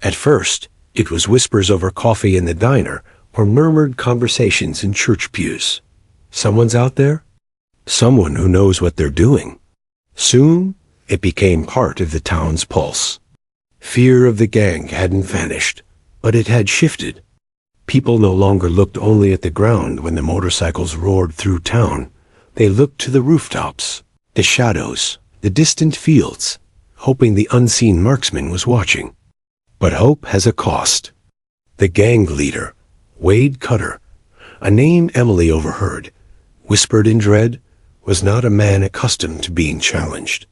At first, it was whispers over coffee in the diner or murmured conversations in church pews. Someone's out there? Someone who knows what they're doing. Soon, it became part of the town's pulse. Fear of the gang hadn't vanished, but it had shifted. People no longer looked only at the ground when the motorcycles roared through town. They looked to the rooftops, the shadows, the distant fields, hoping the unseen marksman was watching. But hope has a cost. The gang leader, Wade Cutter, a name Emily overheard, whispered in dread, was not a man accustomed to being challenged.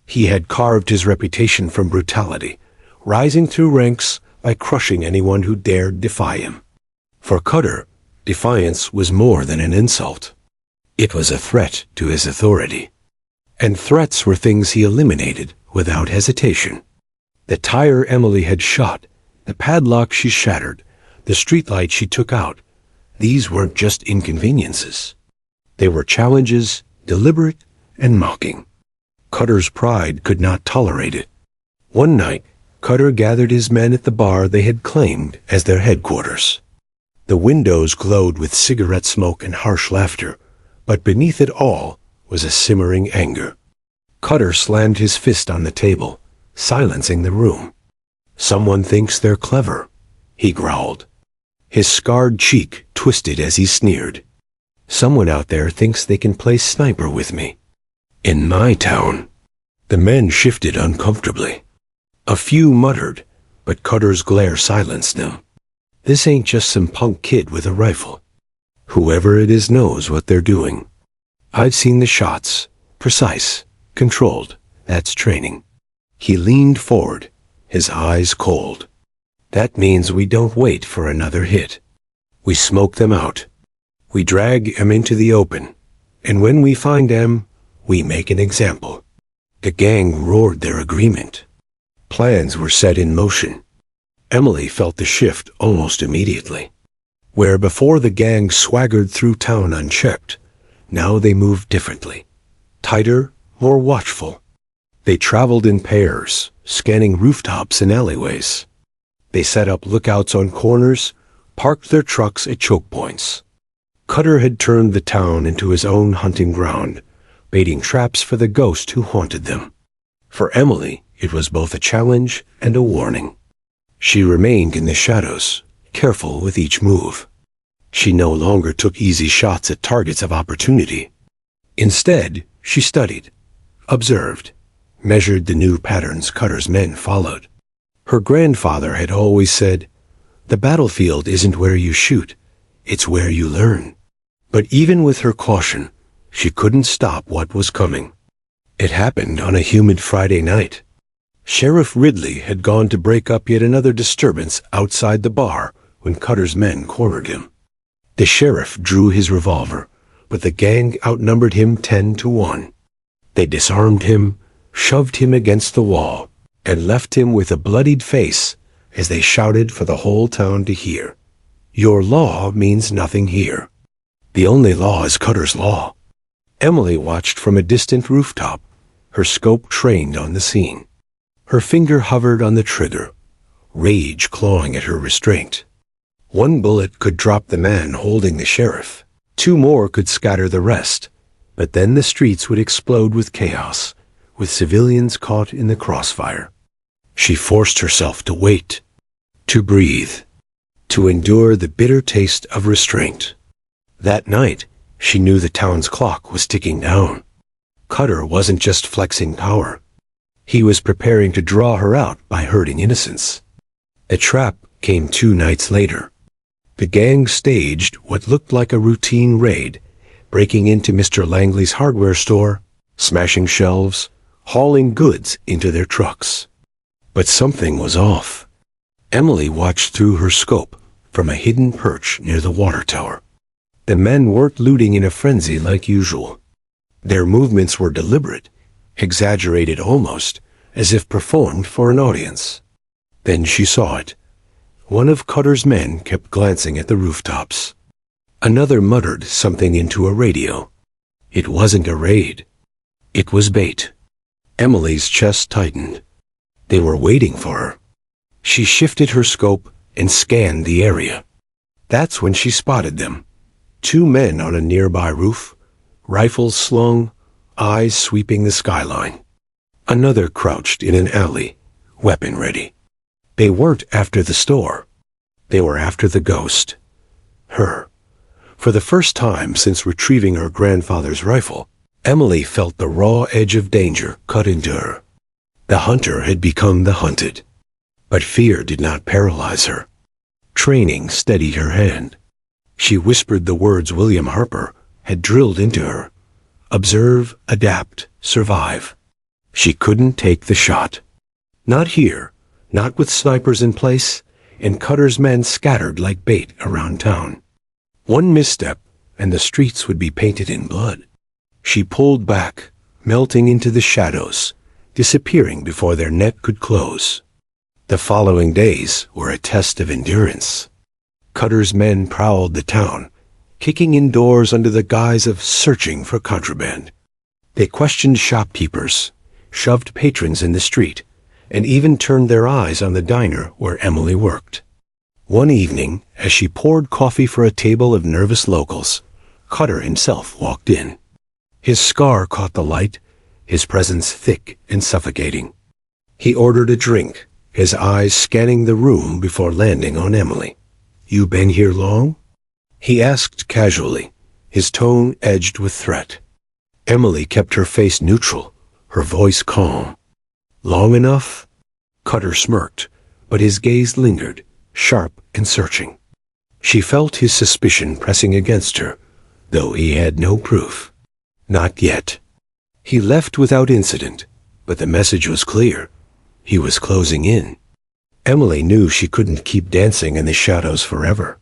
He had carved his reputation from brutality, rising through ranks by crushing anyone who dared defy him. For Cutter, defiance was more than an insult. It was a threat to his authority. And threats were things he eliminated without hesitation. The tire Emily had shot The padlock she shattered, the streetlight she took out, these weren't just inconveniences. They were challenges, deliberate and mocking. Cutter's pride could not tolerate it. One night, Cutter gathered his men at the bar they had claimed as their headquarters. The windows glowed with cigarette smoke and harsh laughter, but beneath it all was a simmering anger. Cutter slammed his fist on the table, silencing the room. "Someone thinks they're clever," he growled. His scarred cheek twisted as he sneered. "Someone out there thinks they can play sniper with me. In my town." The men shifted uncomfortably. A few muttered, but Cutter's glare silenced them. "This ain't just some punk kid with a rifle. Whoever it is knows what they're doing. I've seen the shots. Precise, controlled. That's training." He leaned forward, his eyes cold. "That means we don't wait for another hit. We smoke them out. We drag 'em into the open. And when we find 'em, we make an example." The gang roared their agreement. Plans were set in motion. Emily felt the shift almost immediately. Where before the gang swaggered through town unchecked, now they moved differently. Tighter, more watchful. They traveled in pairs, scanning rooftops and alleyways. They set up lookouts on corners, parked their trucks at choke points. Cutter had turned the town into his own hunting ground, baiting traps for the ghost who haunted them. For Emily, it was both a challenge and a warning. She remained in the shadows, careful with each move. She no longer took easy shots at targets of opportunity. Instead, she studied, observed, measured the new patterns Cutter's men followed. Her grandfather had always said, "The battlefield isn't where you shoot, it's where you learn." But even with her caution, she couldn't stop what was coming. It happened on a humid Friday night. Sheriff Ridley had gone to break up yet another disturbance outside the bar when Cutter's men cornered him. The sheriff drew his revolver, but the gang outnumbered him 10-1. They disarmed him, shoved him against the wall, and left him with a bloodied face as they shouted for the whole town to hear. "Your law means nothing here. The only law is Cutter's law." Emily watched from a distant rooftop, her scope trained on the scene. Her finger hovered on the trigger, rage clawing at her restraint. One bullet could drop the man holding the sheriff. 2 more could scatter the rest, but then the streets would explode with chaos, with civilians caught in the crossfire. She forced herself to wait, to breathe, to endure the bitter taste of restraint. That night, she knew the town's clock was ticking down. Cutter wasn't just flexing power. He was preparing to draw her out by hurting innocents. A trap came 2 nights later. The gang staged what looked like a routine raid, breaking into Mr. Langley's hardware store, smashing shelves, hauling goods into their trucks. But something was off. Emily watched through her scope from a hidden perch near the water tower. The men weren't looting in a frenzy like usual. Their movements were deliberate, exaggerated almost, as if performed for an audience. Then she saw it. One of Cutter's men kept glancing at the rooftops. Another muttered something into a radio. It wasn't a raid. It was bait. Emily's chest tightened. They were waiting for her. She shifted her scope and scanned the area. That's when she spotted them. 2 men on a nearby roof, rifles slung, eyes sweeping the skyline. Another crouched in an alley, weapon ready. They weren't after the store. They were after the ghost. Her. For the first time since retrieving her grandfather's rifle, Emily felt the raw edge of danger cut into her. The hunter had become the hunted. But fear did not paralyze her. Training steadied her hand. She whispered the words William Harper had drilled into her. Observe, adapt, survive. She couldn't take the shot. Not here, not with snipers in place, and Cutter's men scattered like bait around town. One misstep, and the streets would be painted in blood. She pulled back, melting into the shadows, disappearing before their net could close. The following days were a test of endurance. Cutter's men prowled the town, kicking in doors under the guise of searching for contraband. They questioned shopkeepers, shoved patrons in the street, and even turned their eyes on the diner where Emily worked. One evening, as she poured coffee for a table of nervous locals, Cutter himself walked in. His scar caught the light, his presence thick and suffocating. He ordered a drink, his eyes scanning the room before landing on Emily. "You been here long?" he asked casually, his tone edged with threat. Emily kept her face neutral, her voice calm. "Long enough?" Cutter smirked, but his gaze lingered, sharp and searching. She felt his suspicion pressing against her, though he had no proof. Not yet. He left without incident, but the message was clear. He was closing in. Emily knew she couldn't keep dancing in the shadows forever.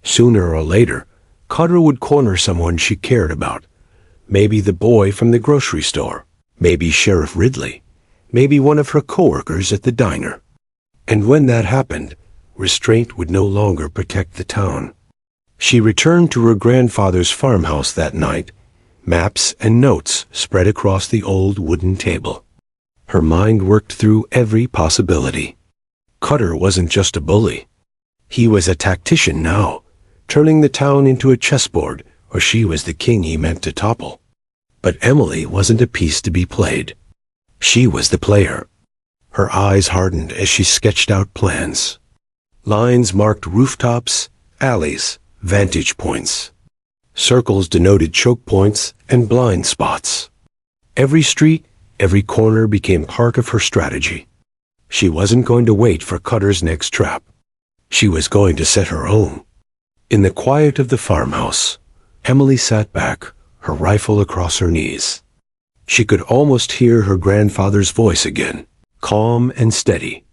Sooner or later, Cutter would corner someone she cared about. Maybe the boy from the grocery store, maybe Sheriff Ridley, maybe one of her coworkers at the diner. And when that happened, restraint would no longer protect the town. She returned to her grandfather's farmhouse that night, maps and notes spread across the old wooden table. Her mind worked through every possibility. Cutter wasn't just a bully. He was a tactician now, turning the town into a chessboard where she was the king he meant to topple. But Emily wasn't a piece to be played. She was the player. Her eyes hardened as she sketched out plans. Lines marked rooftops, alleys, vantage points. Circles denoted choke points and blind spots. Every street, every corner became part of her strategy. She wasn't going to wait for Cutter's next trap. She was going to set her own. In the quiet of the farmhouse, Emily sat back, her rifle across her knees. She could almost hear her grandfather's voice again, calm and steady.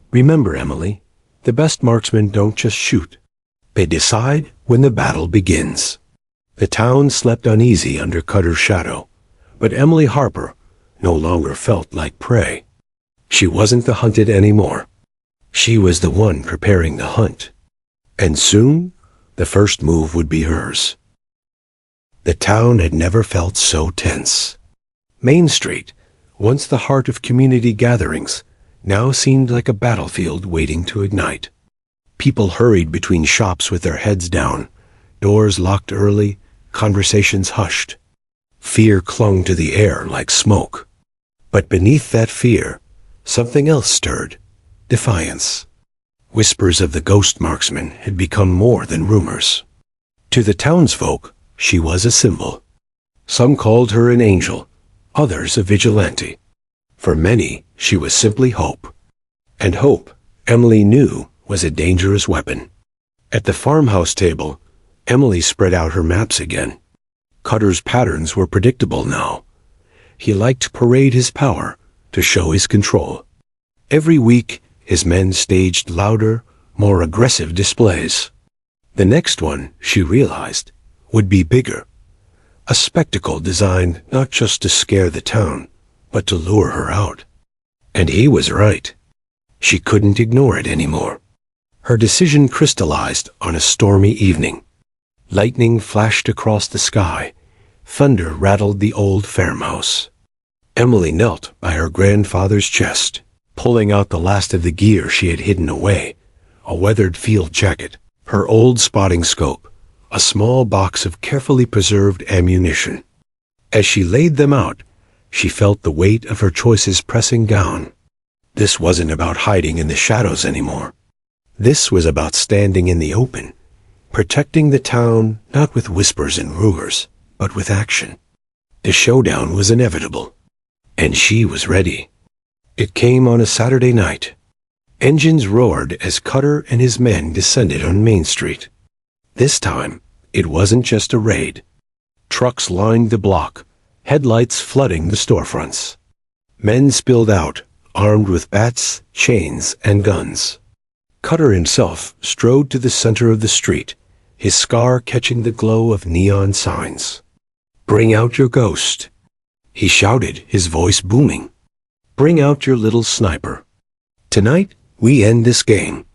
"Remember, Emily, the best marksmen don't just shoot. They decide when the battle begins." The town slept uneasy under Cutter's shadow, but Emily Harper no longer felt like prey. She wasn't the hunted anymore. She was the one preparing the hunt. And soon, the first move would be hers. The town had never felt so tense. Main Street, once the heart of community gatherings, now seemed like a battlefield waiting to ignite. People hurried between shops with their heads down, doors locked early, conversations hushed. Fear clung to the air like smoke. But beneath that fear, something else stirred: defiance. Whispers of the ghost marksman had become more than rumors. To the townsfolk, she was a symbol. Some called her an angel, others a vigilante. For many, she was simply hope. And hope, Emily knew, was a dangerous weapon. At the farmhouse table, Emily spread out her maps again. Cutter's patterns were predictable now. He liked to parade his power, to show his control. Every week, his men staged louder, more aggressive displays. The next one, she realized, would be bigger. A spectacle designed not just to scare the town, but to lure her out. And he was right. She couldn't ignore it anymore. Her decision crystallized on a stormy evening. Lightning flashed across the sky. Thunder rattled the old farmhouse. Emily knelt by her grandfather's chest, pulling out the last of the gear she had hidden away: a weathered field jacket, her old spotting scope, a small box of carefully preserved ammunition. As she laid them out, she felt the weight of her choices pressing down. This wasn't about hiding in the shadows anymore. This was about standing in the open, protecting the town not with whispers and rumors, but with action. The showdown was inevitable, and she was ready. It came on a Saturday night. Engines roared as Cutter and his men descended on Main Street. This time, it wasn't just a raid. Trucks lined the block, headlights flooding the storefronts. Men spilled out, armed with bats, chains, and guns. Cutter himself strode to the center of the street, his scar catching the glow of neon signs. "Bring out your ghost," he shouted, his voice booming. "Bring out your little sniper. Tonight, We end this game.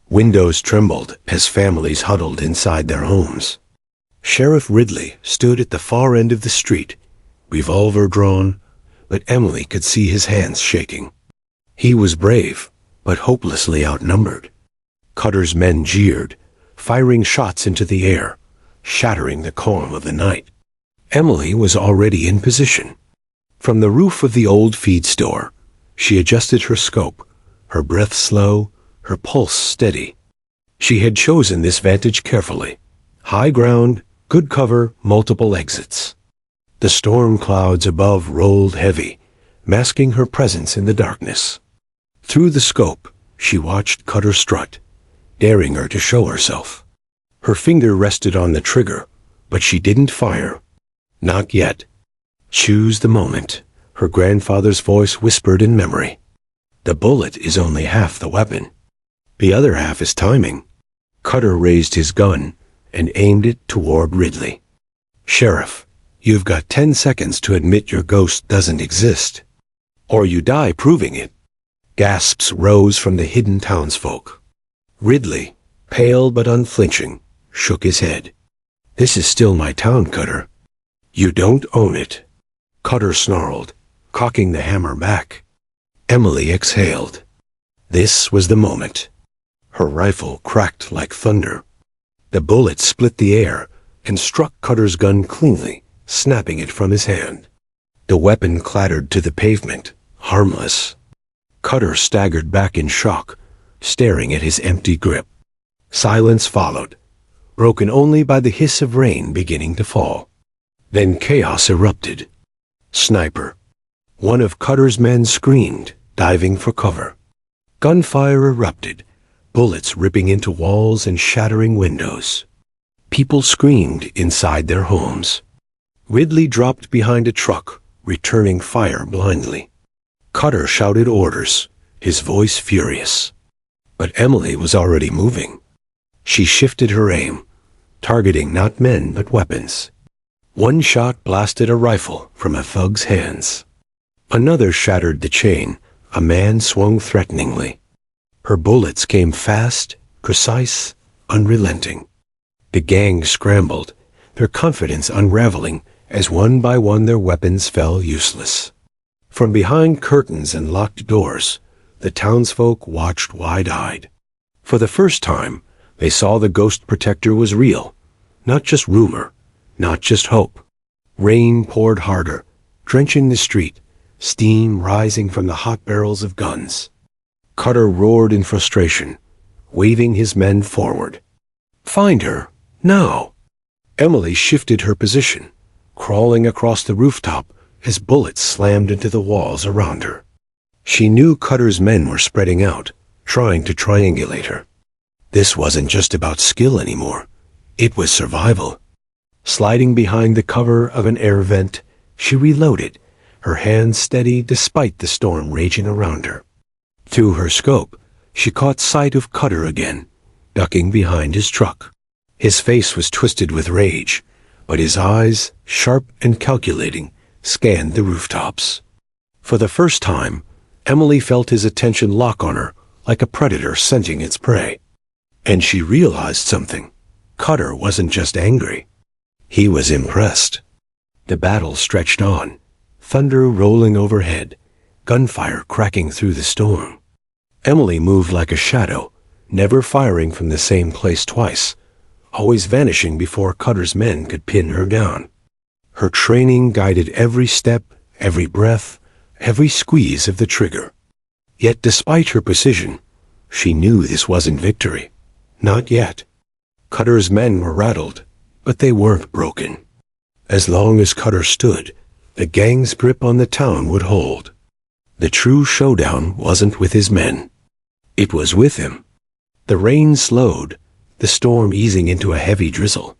Windows trembled as families huddled inside their homes. Sheriff Ridley stood at the far end of the street, revolver drawn, but Emily could see his hands shaking. He was brave, but hopelessly outnumbered. Cutter's men jeered, firing shots into the air, shattering the calm of the night. Emily was already in position. From the roof of the old feed store, she adjusted her scope, her breath slow, her pulse steady. She had chosen this vantage carefully. High ground, good cover, multiple exits. The storm clouds above rolled heavy, masking her presence in the darkness. Through the scope, she watched Cutter strut, daring her to show herself. Her finger rested on the trigger, but she didn't fire. Not yet. Choose the moment, her grandfather's voice whispered in memory. The bullet is only half the weapon. The other half is timing. Cutter raised his gun and aimed it toward Ridley. Sheriff, you've got 10 seconds to admit your ghost doesn't exist, or you die proving it. Gasps rose from the hidden townsfolk. Ridley, pale but unflinching, shook his head. This is still my town, Cutter. You don't own it. Cutter snarled, cocking the hammer back. Emily exhaled. This was the moment. Her rifle cracked like thunder. The bullet split the air and struck Cutter's gun cleanly, snapping it from his hand. The weapon clattered to the pavement, harmless. Cutter staggered back in shock, staring at his empty grip. Silence followed, broken only by the hiss of rain beginning to fall. Then chaos erupted. Sniper. One of Cutter's men screamed, diving for cover. Gunfire erupted, bullets ripping into walls and shattering windows. People screamed inside their homes. Ridley dropped behind a truck, returning fire blindly. Cutter shouted orders, his voice furious. But Emily was already moving. She shifted her aim, targeting not men but weapons. One shot blasted a rifle from a thug's hands. Another shattered the chain. A man swung threateningly. Her bullets came fast, precise, unrelenting. The gang scrambled, their confidence unraveling as one by one their weapons fell useless. From behind curtains and locked doors, the townsfolk watched wide-eyed. For the first time, they saw the ghost protector was real, not just rumor, not just hope. Rain poured harder, drenching the street, steam rising from the hot barrels of guns. Cutter roared in frustration, waving his men forward. Find her, now! Emily shifted her position, crawling across the rooftop as bullets slammed into the walls around her. She knew Cutter's men were spreading out, trying to triangulate her. This wasn't just about skill anymore. It was survival. Sliding behind the cover of an air vent, she reloaded, her hands steady despite the storm raging around her. Through her scope, she caught sight of Cutter again, ducking behind his truck. His face was twisted with rage, but his eyes, sharp and calculating, scanned the rooftops. For the first time, Emily felt his attention lock on her, like a predator scenting its prey. And she realized something. Cutter wasn't just angry. He was impressed. The battle stretched on, thunder rolling overhead, gunfire cracking through the storm. Emily moved like a shadow, never firing from the same place twice, always vanishing before Cutter's men could pin her down. Her training guided every step, every breath, every squeeze of the trigger. Yet despite her precision, she knew this wasn't victory. Not yet. Cutter's men were rattled, but they weren't broken. As long as Cutter stood, the gang's grip on the town would hold. The true showdown wasn't with his men. It was with him. The rain slowed, the storm easing into a heavy drizzle.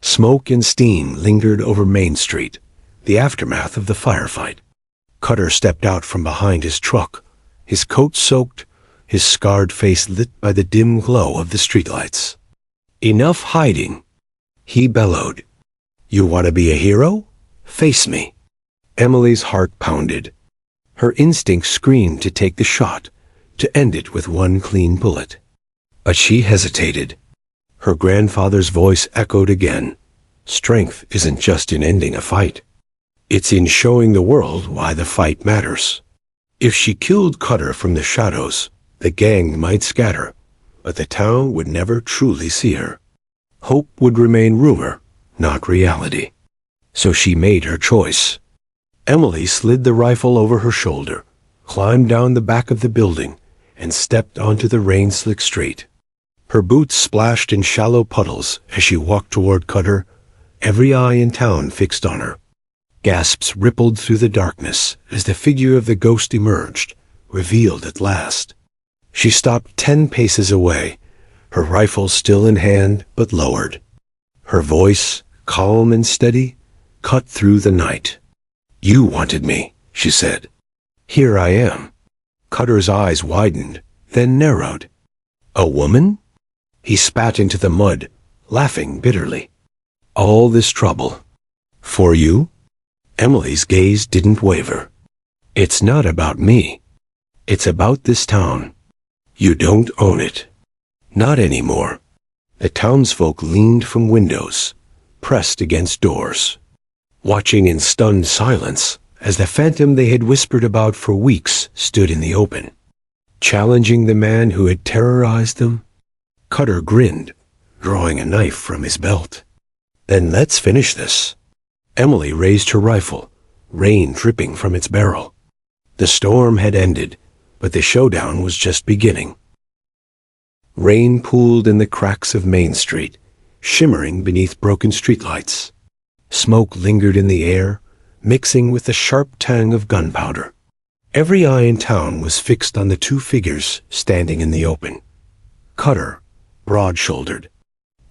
Smoke and steam lingered over Main Street, the aftermath of the firefight. Cutter stepped out from behind his truck, his coat soaked, his scarred face lit by the dim glow of the streetlights. Enough hiding, he bellowed. You want to be a hero? Face me. Emily's heart pounded. Her instinct screamed to take the shot, to end it with one clean bullet. But she hesitated. Her grandfather's voice echoed again. Strength isn't just in ending a fight. It's in showing the world why the fight matters. If she killed Cutter from the shadows, the gang might scatter, but the town would never truly see her. Hope would remain rumor, not reality. So she made her choice. Emily slid the rifle over her shoulder, climbed down the back of the building, and stepped onto the rain-slick street. Her boots splashed in shallow puddles as she walked toward Cutter, every eye in town fixed on her. Gasps rippled through the darkness as the figure of the ghost emerged, revealed at last. She stopped 10 paces away, her rifle still in hand but lowered. Her voice, calm and steady, cut through the night. "You wanted me," she said. "Here I am." Cutter's eyes widened, then narrowed. "A woman?" He spat into the mud, laughing bitterly. "All this trouble. For you?" Emily's gaze didn't waver. "It's not about me. It's about this town. You don't own it. Not anymore." The townsfolk leaned from windows, pressed against doors, watching in stunned silence as the phantom they had whispered about for weeks stood in the open, challenging the man who had terrorized them. Cutter grinned, drawing a knife from his belt. "Then let's finish this." Emily raised her rifle, rain dripping from its barrel. The storm had ended, but the showdown was just beginning. Rain pooled in the cracks of Main Street, shimmering beneath broken streetlights. Smoke lingered in the air, mixing with the sharp tang of gunpowder. Every eye in town was fixed on the two figures standing in the open. Cutter, broad-shouldered,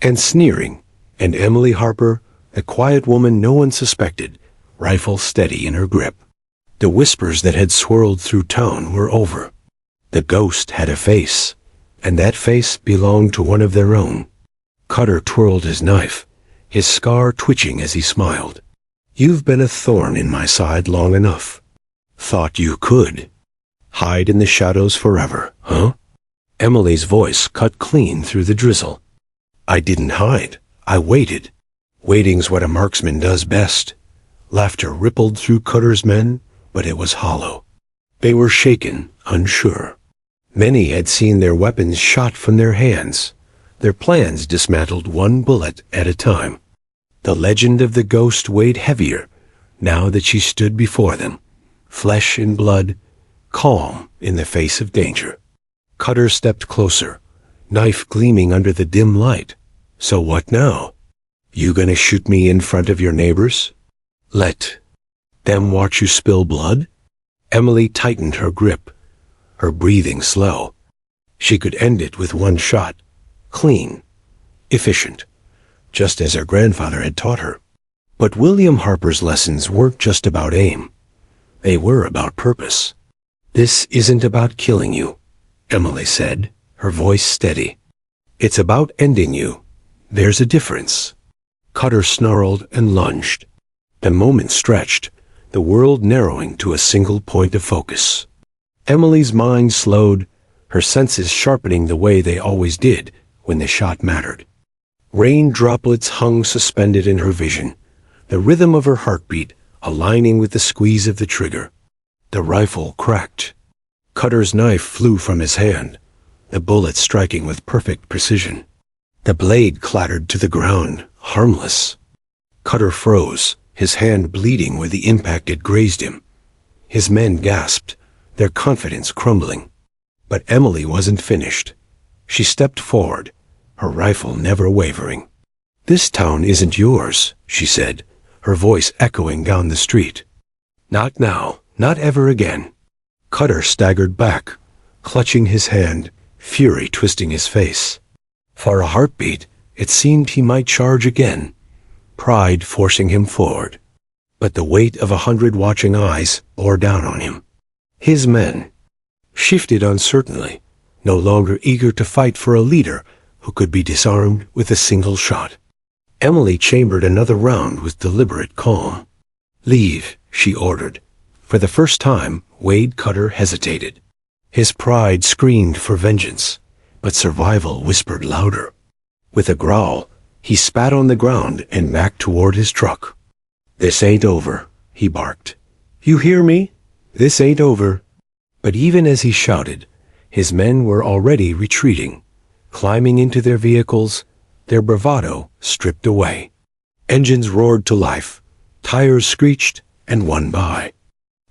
and sneering, and Emily Harper, a quiet woman no one suspected, rifle steady in her grip. The whispers that had swirled through town were over. The ghost had a face, and that face belonged to one of their own. Cutter twirled his knife, his scar twitching as he smiled. "You've been a thorn in my side long enough. Thought you could hide in the shadows forever, huh?" Emily's voice cut clean through the drizzle. "I didn't hide. I waited. Waiting's what a marksman does best." Laughter rippled through Cutter's men, but it was hollow. They were shaken, unsure. Many had seen their weapons shot from their hands, their plans dismantled one bullet at a time. The legend of the ghost weighed heavier now that she stood before them, flesh and blood, calm in the face of danger. Cutter stepped closer, knife gleaming under the dim light. "So what now? You gonna shoot me in front of your neighbors? Let them watch you spill blood?" Emily tightened her grip, her breathing slow. She could end it with one shot, clean, efficient, just as her grandfather had taught her. But William Harper's lessons weren't just about aim. They were about purpose. "This isn't about killing you," Emily said, her voice steady. "It's about ending you. There's a difference." Cutter snarled and lunged. The moment stretched, the world narrowing to a single point of focus. Emily's mind slowed, her senses sharpening the way they always did when the shot mattered. Rain droplets hung suspended in her vision, the rhythm of her heartbeat aligning with the squeeze of the trigger. The rifle cracked. Cutter's knife flew from his hand, the bullet striking with perfect precision. The blade clattered to the ground, harmless. Cutter froze, his hand bleeding where the impact had grazed him. His men gasped, their confidence crumbling. But Emily wasn't finished. She stepped forward, her rifle never wavering. "This town isn't yours," she said, her voice echoing down the street. "Not now, not ever again." Cutter staggered back, clutching his hand, fury twisting his face. For a heartbeat, it seemed he might charge again, pride forcing him forward. But the weight of 100 watching eyes bore down on him. His men shifted uncertainly, no longer eager to fight for a leader who could be disarmed with a single shot. Emily chambered another round with deliberate calm. "Leave," she ordered. For the first time, Wade Cutter hesitated. His pride screamed for vengeance, but survival whispered louder. With a growl, he spat on the ground and backed toward his truck. "This ain't over," he barked. "You hear me? This ain't over." But even as he shouted, his men were already retreating, climbing into their vehicles, their bravado stripped away. Engines roared to life, tires screeched, and one by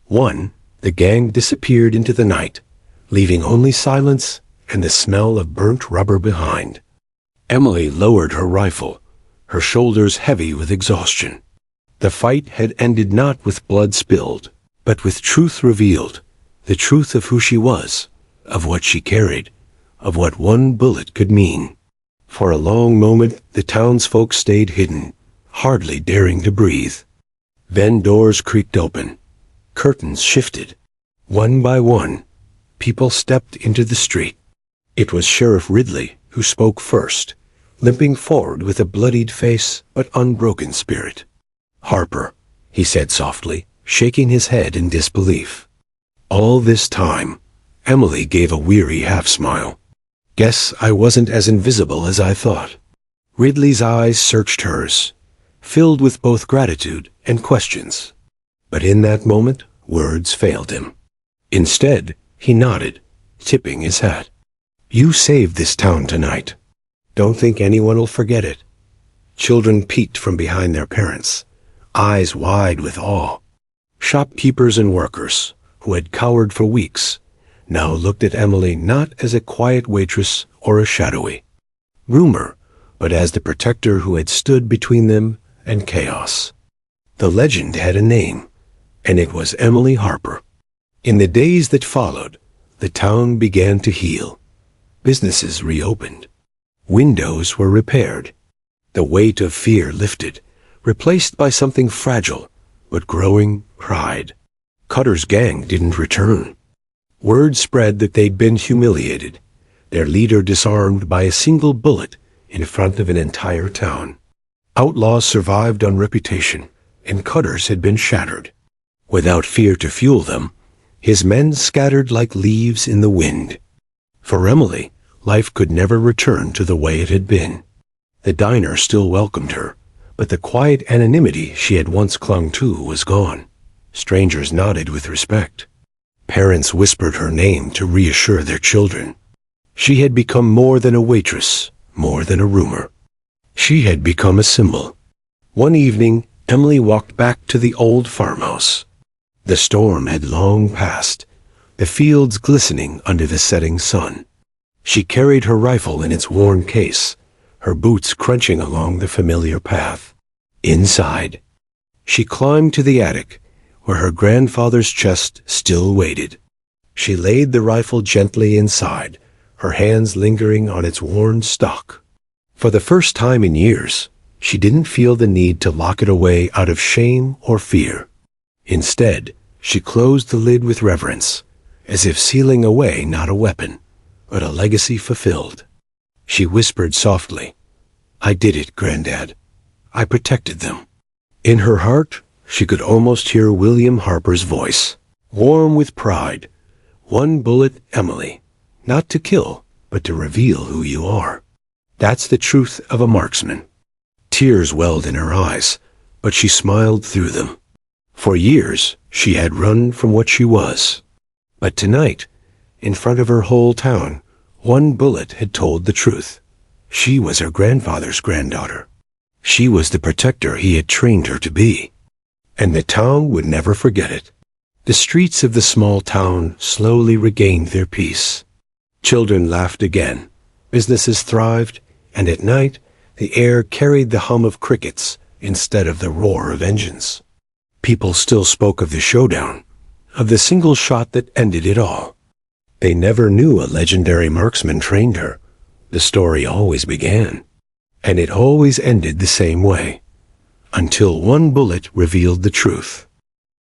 one, the gang disappeared into the night, leaving only silence and the smell of burnt rubber behind. Emily lowered her rifle, her shoulders heavy with exhaustion. The fight had ended not with blood spilled, but with truth revealed, the truth of who she was, of what she carried, of what one bullet could mean. For a long moment the townsfolk stayed hidden, hardly daring to breathe. Then doors creaked open, curtains shifted. One by one, people stepped into the street. It was Sheriff Ridley who spoke first, limping forward with a bloodied face but unbroken spirit. "Harper," he said softly, shaking his head in disbelief. All this time, Emily gave a weary half-smile. "Guess I wasn't as invisible as I thought." Ridley's eyes searched hers, filled with both gratitude and questions. But in that moment, words failed him. Instead, he nodded, tipping his hat. "You saved this town tonight. Don't think anyone will forget it." Children peeked from behind their parents, eyes wide with awe. Shopkeepers and workers, who had cowered for weeks, now looked at Emily not as a quiet waitress or a shadowy rumor, but as the protector who had stood between them and chaos. The legend had a name, and it was Emily Harper. In the days that followed, the town began to heal. Businesses reopened. Windows were repaired. The weight of fear lifted, replaced by something fragile, but growing pride. Cutter's gang didn't return. Word spread that they'd been humiliated, their leader disarmed by a single bullet in front of an entire town. Outlaws survived on reputation, and Cutter's had been shattered. Without fear to fuel them, his men scattered like leaves in the wind. For Emily, life could never return to the way it had been. The diner still welcomed her, but the quiet anonymity she had once clung to was gone. Strangers nodded with respect. Parents whispered her name to reassure their children. She had become more than a waitress, more than a rumor. She had become a symbol. One evening, Emily walked back to the old farmhouse. The storm had long passed, the fields glistening under the setting sun. She carried her rifle in its worn case, her boots crunching along the familiar path. Inside, she climbed to the attic, where her grandfather's chest still waited. She laid the rifle gently inside, her hands lingering on its worn stock. For the first time in years, she didn't feel the need to lock it away out of shame or fear. Instead, she closed the lid with reverence, as if sealing away not a weapon, but a legacy fulfilled. She whispered softly, "I did it, Granddad. I protected them." In her heart, she could almost hear William Harper's voice, warm with pride. "One bullet, Emily. Not to kill, but to reveal who you are." That's the truth of a marksman. Tears welled in her eyes, but she smiled through them. For years, she had run from what she was. But tonight, in front of her whole town, one bullet had told the truth. She was her grandfather's granddaughter. She was the protector he had trained her to be. And the town would never forget it. The streets of the small town slowly regained their peace. Children laughed again, businesses thrived, and at night the air carried the hum of crickets instead of the roar of engines. People still spoke of the showdown, of the single shot that ended it all. They never knew a legendary marksman trained her. The story always began, and it always ended the same way, until one bullet revealed the truth.